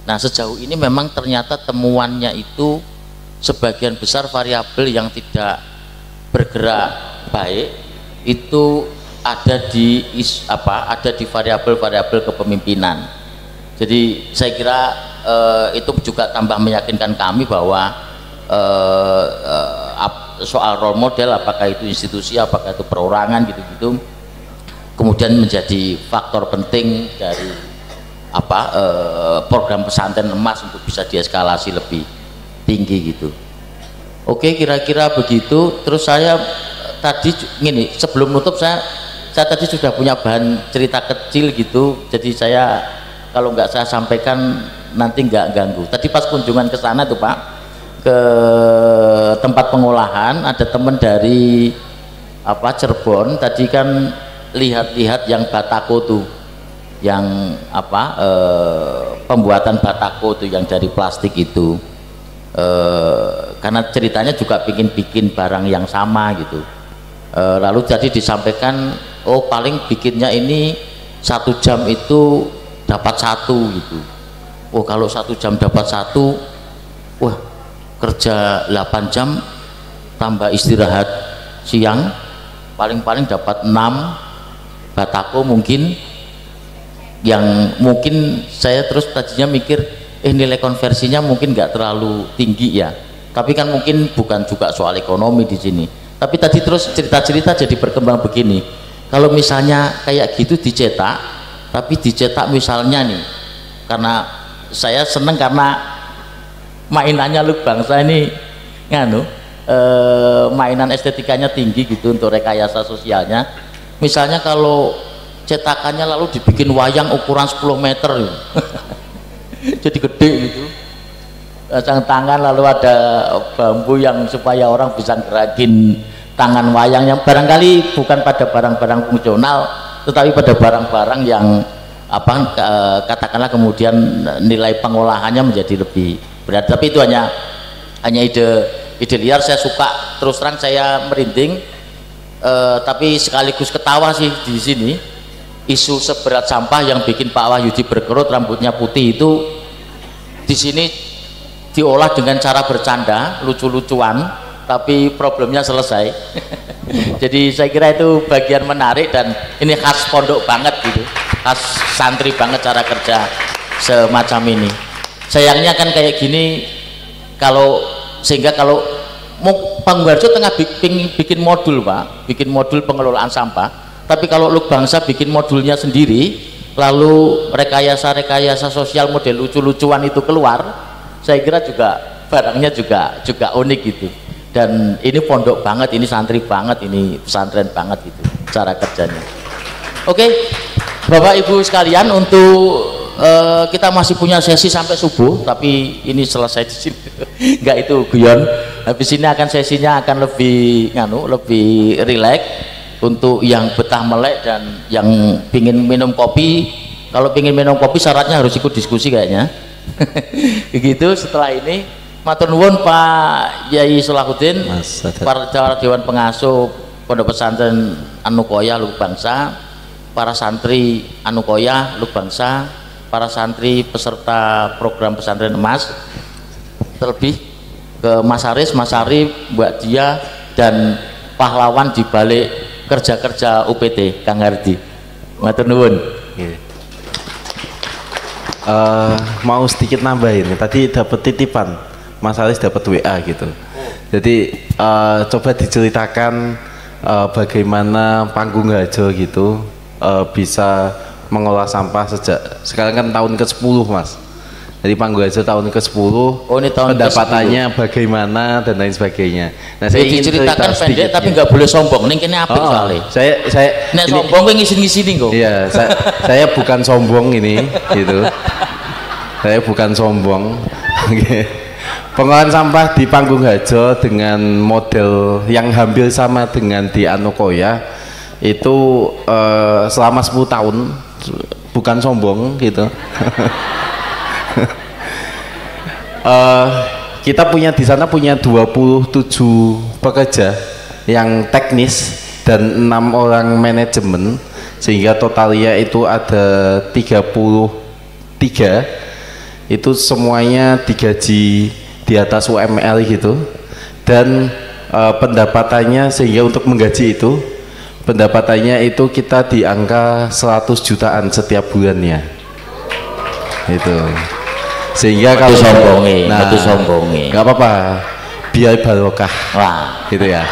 Nah sejauh ini memang ternyata temuannya itu sebagian besar variabel yang tidak bergerak baik itu ada di variabel-variabel kepemimpinan. Jadi saya kira itu juga tambah meyakinkan kami bahwa soal role model, apakah itu institusi, apakah itu perorangan gitu-gitu, kemudian menjadi faktor penting dari program pesantren emas untuk bisa dieskalasi lebih tinggi gitu. Oke, kira-kira begitu. Terus saya tadi gini, sebelum nutup saya tadi sudah punya bahan cerita kecil gitu, jadi saya kalau nggak saya sampaikan nanti nggak ganggu. Tadi pas kunjungan ke sana tuh Pak, ke tempat pengolahan, ada teman dari Cirebon tadi kan lihat-lihat yang batako tuh, yang pembuatan batako tuh yang dari plastik itu, karena ceritanya juga bikin barang yang sama gitu. Lalu jadi disampaikan, oh paling bikinnya ini 1 jam itu dapat 1 gitu. Oh kalau 1 jam dapat 1, wah kerja 8 jam tambah istirahat siang paling-paling dapat 6 batako mungkin. Yang mungkin saya terus tadinya mikir nilai konversinya mungkin nggak terlalu tinggi ya, tapi kan mungkin bukan juga soal ekonomi di sini. Tapi tadi terus cerita-cerita jadi berkembang begini, kalau misalnya kayak gitu dicetak, tapi dicetak misalnya nih, karena saya seneng karena mainannya Luk Bangsa ini mainan estetikanya tinggi gitu untuk rekayasa sosialnya. Misalnya kalau cetakannya lalu dibikin wayang ukuran 10 meter jadi gede gitu, pasang tangan lalu ada bambu yang supaya orang bisa gerakin tangan wayangnya, barangkali bukan pada barang-barang fungsional tetapi pada barang-barang yang katakanlah kemudian nilai pengolahannya menjadi lebih berat. Tapi itu hanya ide liar, saya suka, terus terang saya merinding, tapi sekaligus ketawa sih di sini. Isu seberat sampah yang bikin Pak Wahyudi berkerut, rambutnya putih itu di sini diolah dengan cara bercanda, lucu-lucuan, tapi problemnya selesai. Jadi saya kira itu bagian menarik dan ini khas pondok banget gitu, khas santri banget cara kerja semacam ini. Sayangnya kan kayak gini, sehingga kalau Pangwarjo tengah bikin modul Pak, bikin modul pengelolaan sampah. Tapi kalau Luk Bangsa bikin modulnya sendiri, lalu rekayasa sosial model lucu-lucuan itu keluar, saya kira juga barangnya juga unik gitu. Dan ini pondok banget, ini santri banget, ini pesantren banget gitu cara kerjanya. Oke, Bapak Ibu sekalian, untuk kita masih punya sesi sampai subuh, tapi ini selesai di sini. Enggak, itu guyon. Habis ini sesinya akan lebih rileks. Untuk yang betah melek dan yang pingin minum kopi, kalau pingin minum kopi syaratnya harus ikut diskusi kayaknya. Begitu. Setelah ini matur nuwun Pak Yai Solahuddin, para Dewan Pengasuh Pondok Pesantren Anukoya Luk Bangsa, para santri Anukoya Luk Bangsa, para santri peserta program pesantren emas, terlebih ke Mas Aris, Mas Arif, Mbak Dia, dan pahlawan di balik kerja-kerja UPT Kang Hardi. Matur nuwun. mau sedikit nambahin. Tadi dapat titipan, Mas Aris dapat WA gitu. Jadi coba diceritakan bagaimana Panggung Harjo gitu bisa mengolah sampah sejak sekarang kan tahun ke-10 Mas. Jadi Panggung Harjo tahun ke-10. Oh, ini tahun pendapatannya bagaimana dan lain sebagainya. Nah, saya ingin diceritakan pendek tapi nggak boleh sombong. Ning kene apik soalnya. Saya nek sombong kowe ngisin-ngisini kok. Iya, saya bukan sombong ini gitu. Saya bukan sombong. Oke. Pengolahan sampah di Panggung Harjo dengan model yang hampir sama dengan di Anukoya itu selama 10 tahun, bukan sombong gitu. Kita punya di sana punya 27 pekerja yang teknis dan 6 orang manajemen, sehingga totalnya itu ada 33. Itu semuanya digaji di atas UMR gitu, dan pendapatannya sehingga untuk menggaji itu pendapatannya itu kita di angka 100 jutaan setiap bulannya itu, sehingga kalau sombongi, nah, itu sombongi nggak apa-apa, biar barokah. Wah, gitu ya.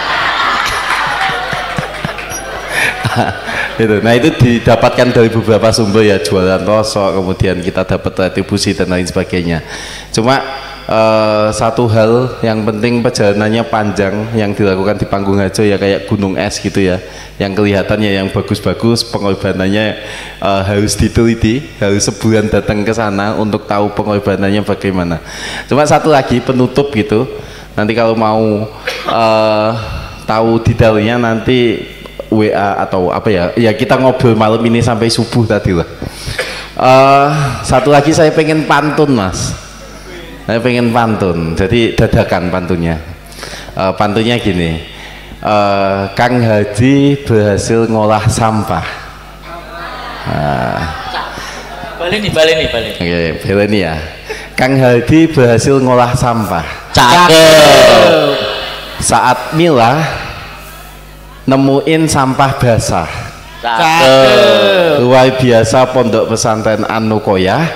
Itu. Nah itu didapatkan dari beberapa sumber ya, jualan rosok, kemudian kita dapat retribusi dan lain sebagainya. Cuma satu hal yang penting, perjalanannya panjang yang dilakukan di Panggung Harjo ya kayak gunung es gitu ya, yang kelihatannya yang bagus-bagus, pengorbanannya harus diteliti, harus sebulan datang ke sana untuk tahu pengorbanannya bagaimana. Cuma satu lagi penutup gitu, nanti kalau mau tahu detailnya nanti WA atau apa ya, ya kita ngobrol malam ini sampai subuh tadi lah. Satu lagi saya pengen pantun Mas, saya pengen pantun, jadi dadakan pantunnya. Pantunnya gini, Kang Haji berhasil ngolah sampah. Baleni. Oke, baleni ya. Kang Haji berhasil ngolah sampah. Cakep. Saat milah nemuin sampah basah. Luar biasa pondok pesantren Anukoya,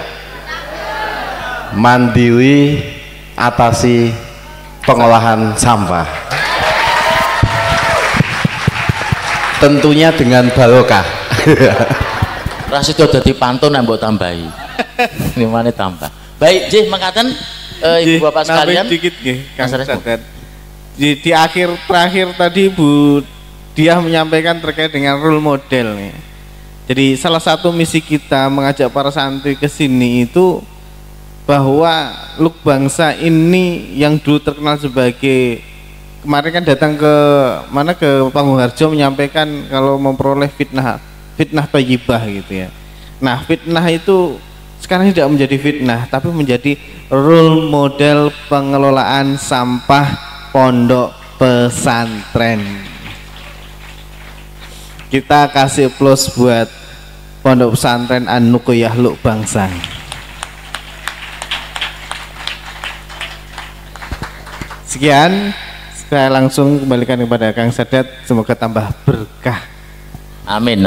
mandiri atasi pengolahan sampah, tentunya dengan barokah. Rasidho dadi pantun yang mbok tambahi. Dimana tambah. Baik, Jih mengatakan Ibu Bapak sekalian. Dikit nggih, Kang Mas Sadat. Di akhir terakhir tadi Bu Dia menyampaikan terkait dengan role model nih. Jadi salah satu misi kita mengajak para santri ke sini itu bahwa Luk Bangsa ini yang dulu terkenal sebagai, kemarin kan datang ke mana, ke Panggung Harjo menyampaikan kalau memperoleh fitnah thayyibah gitu ya. Nah, fitnah itu sekarang tidak menjadi fitnah tapi menjadi role model pengelolaan sampah pondok pesantren. Kita kasih plus buat pondok pesantren Anukoya Luk Bangsa. Sekian, saya langsung kembalikan kepada Kang Sadat, semoga tambah berkah. Amin.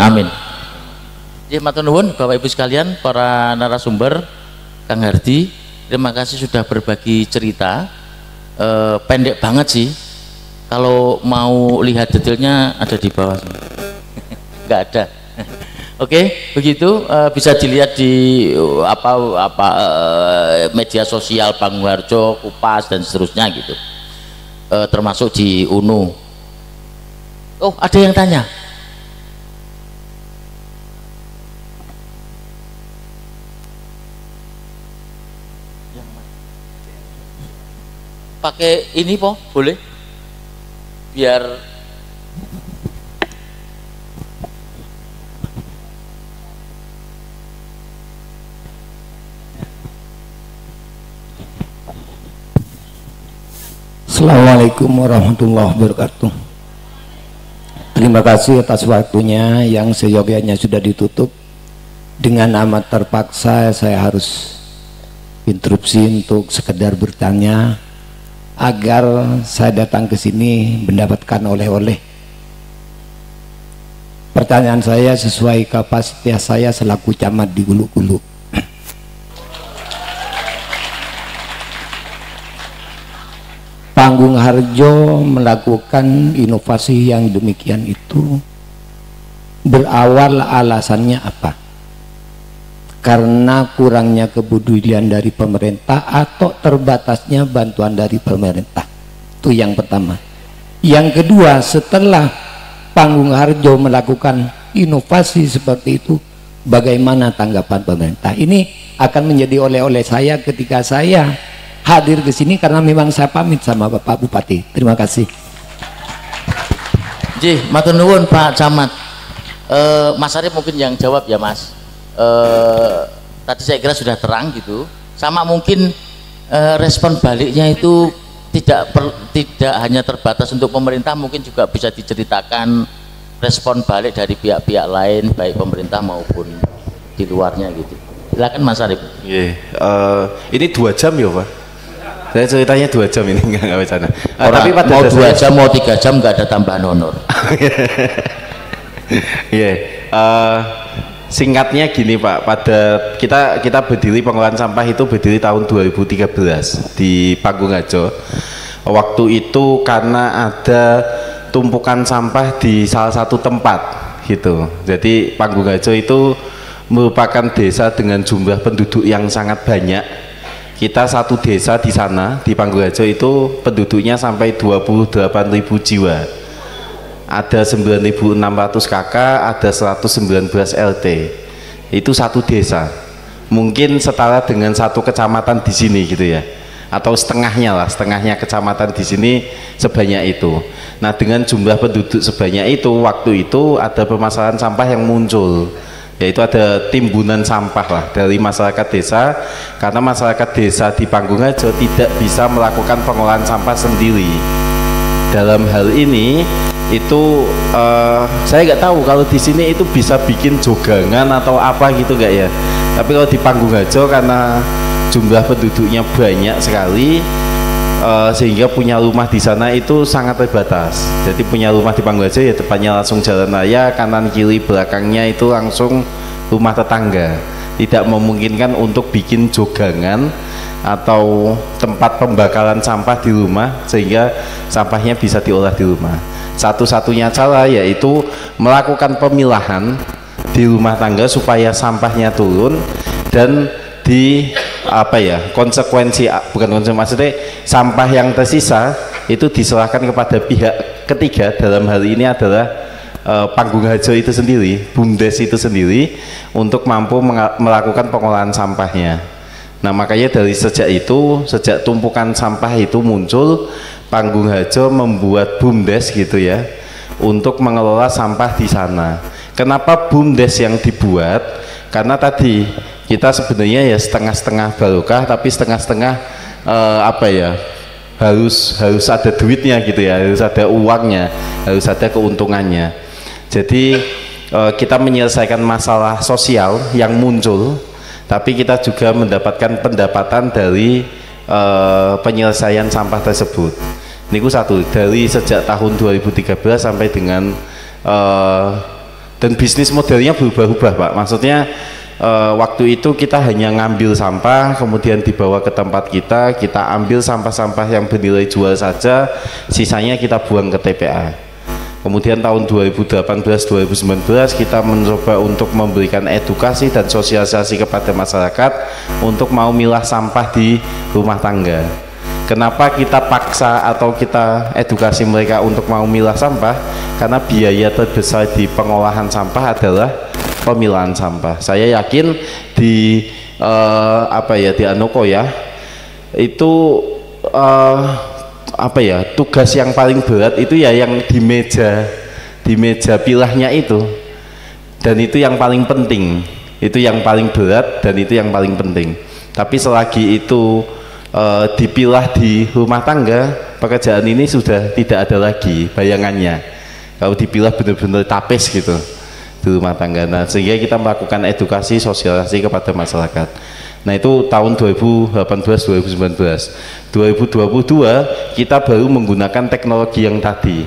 Jadi matur nuwun Bapak Ibu sekalian, para narasumber, Kang Hardi, terima kasih sudah berbagi cerita. Pendek banget sih, kalau mau lihat detailnya ada di bawah sini. Nggak ada. Oke, begitu bisa dilihat di media sosial Panggung Harjo, Kupas dan seterusnya gitu, termasuk di UNU. Oh, ada yang tanya. Pakai ini po, boleh? Biar Assalamualaikum warahmatullahi wabarakatuh. Terima kasih atas waktunya yang seyogyanya sudah ditutup. Dengan amat terpaksa saya harus interupsi untuk sekedar bertanya agar saya datang ke sini mendapatkan oleh-oleh. Pertanyaan saya sesuai kapasitas saya selaku camat di Gulu-Gulu. Panggung Harjo melakukan inovasi yang demikian itu berawal alasannya apa? Karena kurangnya kepedulian dari pemerintah atau terbatasnya bantuan dari pemerintah. Itu yang pertama. Yang kedua, setelah Panggung Harjo melakukan inovasi seperti itu, bagaimana tanggapan pemerintah? Ini akan menjadi oleh-oleh saya ketika saya hadir ke sini, karena memang saya pamit sama Bapak Bupati. Terima kasih. Matur nuwun Pak Camat. Mas Arif mungkin yang jawab ya Mas. Tadi saya kira sudah terang gitu. Sama mungkin respon baliknya itu tidak hanya terbatas untuk pemerintah, mungkin juga bisa diceritakan respon balik dari pihak-pihak lain, baik pemerintah maupun di luarnya gitu. Silakan Mas Arif. Ini 2 jam ya Pak? Saya ceritanya 2 jam ini nggak bercanda. Tapi pada mau 2 jam mau 3 jam nggak ada tambahan honor. Singkatnya gini Pak, pada kita berdiri pengelolaan sampah itu berdiri tahun 2013 di Panggung Harjo. Waktu itu karena ada tumpukan sampah di salah satu tempat gitu. Jadi Panggung Harjo itu merupakan desa dengan jumlah penduduk yang sangat banyak. Kita satu desa di sana di Panggung Harjo itu penduduknya sampai 28.000 jiwa. Ada 9.600 KK, ada 119 LT. Itu satu desa. Mungkin setara dengan satu kecamatan di sini gitu ya. Atau setengahnya kecamatan di sini sebanyak itu. Nah, dengan jumlah penduduk sebanyak itu, waktu itu ada permasalahan sampah yang muncul. Yaitu ada timbunan sampah lah dari masyarakat desa, karena masyarakat desa di Panggung Harjo tidak bisa melakukan pengolahan sampah sendiri. Dalam hal ini itu saya nggak tahu kalau di sini itu bisa bikin jogangan atau apa gitu nggak ya. Tapi kalau di Panggung Harjo karena jumlah penduduknya banyak sekali, sehingga punya rumah di sana itu sangat terbatas. Jadi punya rumah di Panggung Harjo ya depannya langsung jalan raya, kanan kiri belakangnya itu langsung rumah tetangga. Tidak memungkinkan untuk bikin jogangan atau tempat pembakaran sampah di rumah sehingga sampahnya bisa diolah di rumah. Satu-satunya cara yaitu melakukan pemilahan di rumah tangga supaya sampahnya turun, dan maksudnya sampah yang tersisa itu diserahkan kepada pihak ketiga. Dalam hal ini adalah Panggung Harjo itu sendiri, BUMDes itu sendiri, untuk mampu melakukan pengolahan sampahnya. Nah, makanya dari sejak tumpukan sampah itu muncul, Panggung Harjo membuat BUMDes gitu ya, untuk mengelola sampah di sana. Kenapa BUMDes yang dibuat? Karena tadi kita sebenarnya ya setengah-setengah barokah, tapi setengah-setengah harus ada duitnya gitu ya, harus ada uangnya, harus ada keuntungannya. Jadi kita menyelesaikan masalah sosial yang muncul, tapi kita juga mendapatkan pendapatan dari penyelesaian sampah tersebut. Niku satu, dari sejak tahun 2013 sampai dengan dan bisnis modelnya berubah-ubah Pak. Maksudnya waktu itu kita hanya ngambil sampah, kemudian dibawa ke tempat kita ambil sampah-sampah yang bernilai jual saja, sisanya kita buang ke TPA. Kemudian tahun 2018-2019 kita mencoba untuk memberikan edukasi dan sosialisasi kepada masyarakat untuk mau milah sampah di rumah tangga. Kenapa kita paksa atau kita edukasi mereka untuk mau milah sampah? Karena biaya terbesar di pengolahan sampah adalah pemilahan sampah. Saya yakin di di Anoko ya, itu tugas yang paling berat itu ya yang di meja pilahnya itu, dan itu yang paling penting, itu yang paling berat dan itu yang paling penting. Tapi selagi itu dipilah di rumah tangga, pekerjaan ini sudah tidak ada lagi bayangannya. Kalau dipilah benar-benar tapis gitu di rumah tangga. Nah, sehingga kita melakukan edukasi sosialisasi kepada masyarakat. Nah, itu tahun 2018-2019. 2022 kita baru menggunakan teknologi yang tadi.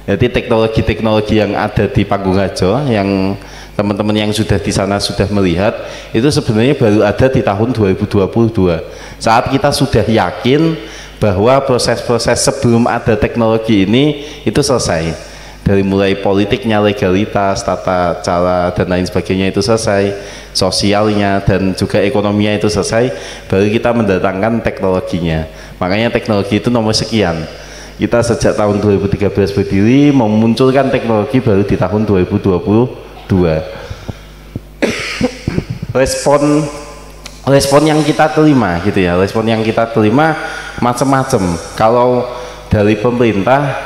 Jadi teknologi-teknologi yang ada di Panggung Harjo, yang teman-teman yang sudah di sana sudah melihat, itu sebenarnya baru ada di tahun 2022. Saat kita sudah yakin bahwa proses-proses sebelum ada teknologi ini itu selesai, dari mulai politiknya, legalitas, tata cara dan lain sebagainya itu selesai, sosialnya dan juga ekonominya itu selesai, baru kita mendatangkan teknologinya. Makanya teknologi itu nomor sekian. Kita sejak tahun 2013 berdiri memunculkan teknologi baru di tahun 2022. Respon yang kita terima gitu ya, respon yang kita terima macam-macam. Kalau dari pemerintah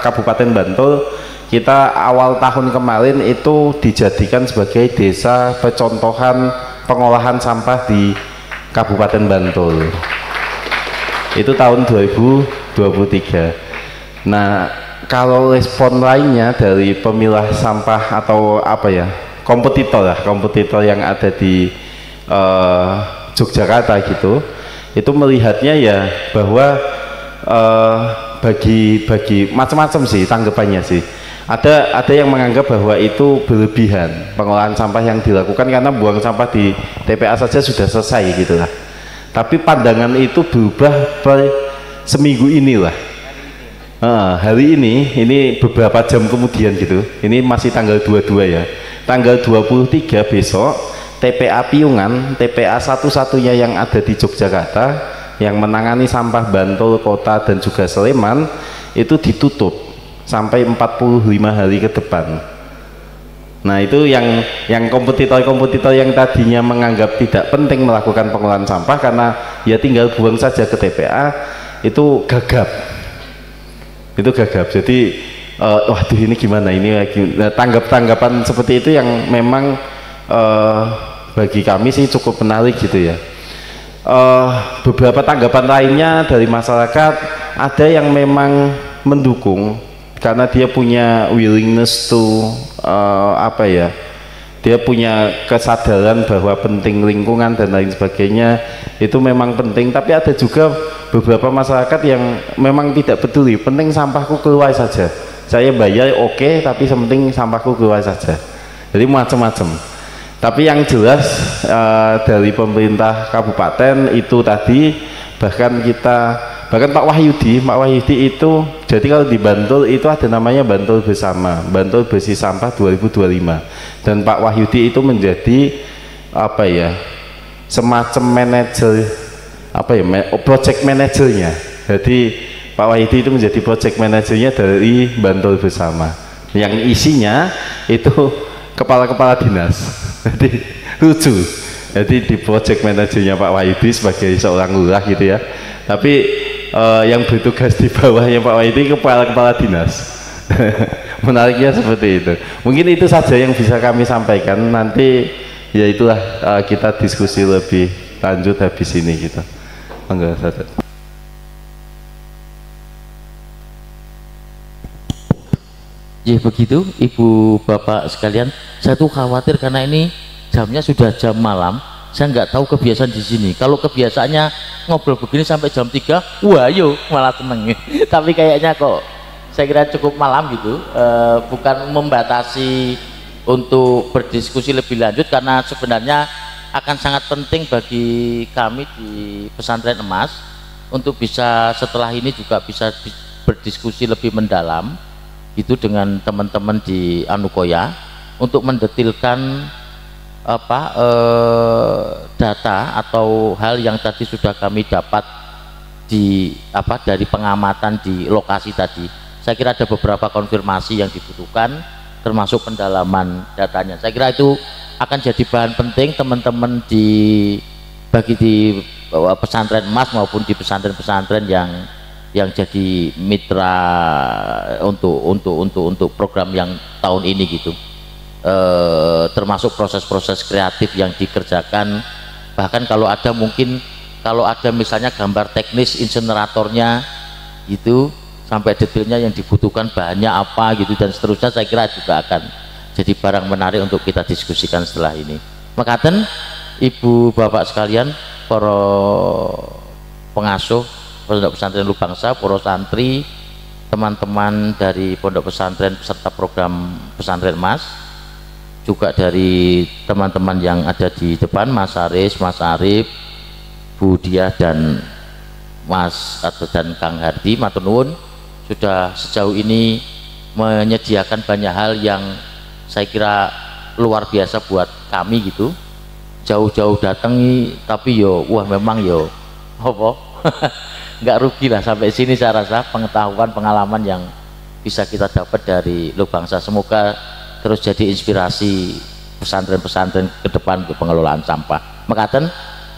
Kabupaten Bantul, kita awal tahun kemarin itu dijadikan sebagai desa percontohan pengolahan sampah di Kabupaten Bantul. Itu tahun 2023. Nah, kalau respon lainnya dari pemilah sampah atau apa ya, kompetitor yang ada di Yogyakarta gitu, itu melihatnya ya bahwa bagi macam-macam sih tanggapannya sih. Ada yang menganggap bahwa itu berlebihan pengolahan sampah yang dilakukan karena buang sampah di TPA saja sudah selesai gitu lah. Tapi pandangan itu berubah per seminggu inilah. Hari ini beberapa jam kemudian gitu. Ini masih tanggal 22 ya. Tanggal 23 besok TPA Piungan, TPA satu-satunya yang ada di Yogyakarta yang menangani sampah Bantul Kota dan juga Sleman, itu ditutup sampai 45 hari ke depan. Nah, itu yang kompetitor yang tadinya menganggap tidak penting melakukan pengolahan sampah karena ya tinggal buang saja ke TPA, itu gagap. Jadi waduh ini gimana ini tanggapan seperti itu yang memang bagi kami sih cukup menarik gitu ya. Beberapa tanggapan lainnya dari masyarakat, ada yang memang mendukung karena dia punya willingness to dia punya kesadaran bahwa penting lingkungan dan lain sebagainya, itu memang penting. Tapi ada juga beberapa masyarakat yang memang tidak peduli, penting sampahku keluar saja, saya bayar oke, tapi sementing sampahku keluar saja. Jadi macam-macam. Tapi yang jelas dari pemerintah kabupaten itu tadi, bahkan Pak Wahyudi itu, jadi kalau di Bantul itu ada namanya Bantul Bersama, Bantul Bersih Sampah 2025, dan Pak Wahyudi itu menjadi semacam manajer project manajernya. Jadi Pak Wahyudi itu menjadi project manajernya dari Bantul Bersama, yang isinya itu kepala-kepala dinas. Jadi lucu, jadi di project manajernya Pak Wahyudi sebagai seorang lurah gitu ya, tapi yang bertugas di bawahnya Pak Wahyudi kepala-kepala dinas. Menariknya seperti itu. Mungkin itu saja yang bisa kami sampaikan. Nanti ya itulah kita diskusi lebih lanjut habis ini gitu. Enggak saja. Ya begitu Ibu Bapak sekalian, saya tuh khawatir karena ini jamnya sudah jam malam, saya nggak tahu kebiasaan di sini. Kalau kebiasaannya ngobrol begini sampai jam 3, wah yo malah seneng. Tapi kayaknya kok saya kira cukup malam gitu, bukan membatasi untuk berdiskusi lebih lanjut, karena sebenarnya akan sangat penting bagi kami di Pesantren Emas untuk bisa setelah ini juga bisa berdiskusi lebih mendalam itu dengan teman-teman di Anukoya untuk mendetilkan data atau hal yang tadi sudah kami dapat dari pengamatan di lokasi tadi. Saya kira ada beberapa konfirmasi yang dibutuhkan, termasuk pendalaman datanya. Saya kira itu akan jadi bahan penting teman-teman bagi di Pesantren Emas maupun di pesantren-pesantren yang jadi mitra untuk program yang tahun ini gitu, termasuk proses-proses kreatif yang dikerjakan. Bahkan kalau ada misalnya gambar teknis inseneratornya gitu sampai detailnya yang dibutuhkan bahannya apa gitu dan seterusnya, saya kira juga akan jadi barang menarik untuk kita diskusikan setelah ini. Makaten Ibu Bapak sekalian, para pengasuh Pondok Pesantren Lubangsa, para santri, teman-teman dari Pondok Pesantren peserta program Pesantren Emas, juga dari teman-teman yang ada di depan, Mas Aris, Mas Arif, Bu Diah dan Mas atau dan Kang Hardi matur nuwun sudah sejauh ini menyediakan banyak hal yang saya kira luar biasa buat kami gitu, jauh-jauh datang tapi yo wah memang yo apa nggak rugi lah sampai sini. Saya rasa pengetahuan pengalaman yang bisa kita dapat dari Luk Bangsa semoga terus jadi inspirasi pesantren-pesantren ke depan untuk pengelolaan sampah. Mekaten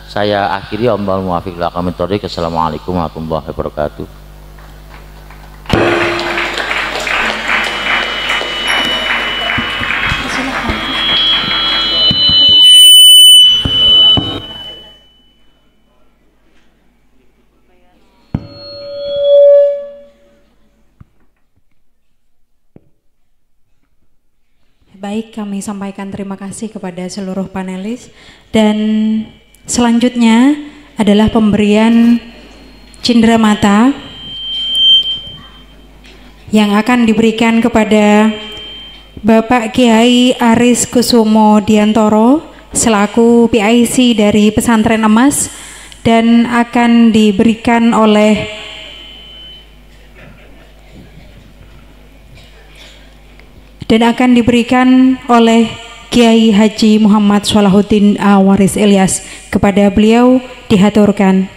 saya akhiri. Assalamualaikum warahmatullahi wabarakatuh. Baik, kami sampaikan terima kasih kepada seluruh panelis dan selanjutnya adalah pemberian cindera mata yang akan diberikan kepada Bapak Kiai Aris Kusumo Diantoro selaku PIC dari Pesantren Emas dan akan diberikan oleh Kiai Haji Muhammad Sholahuddin Awaris Ilyas. Kepada beliau dihaturkan.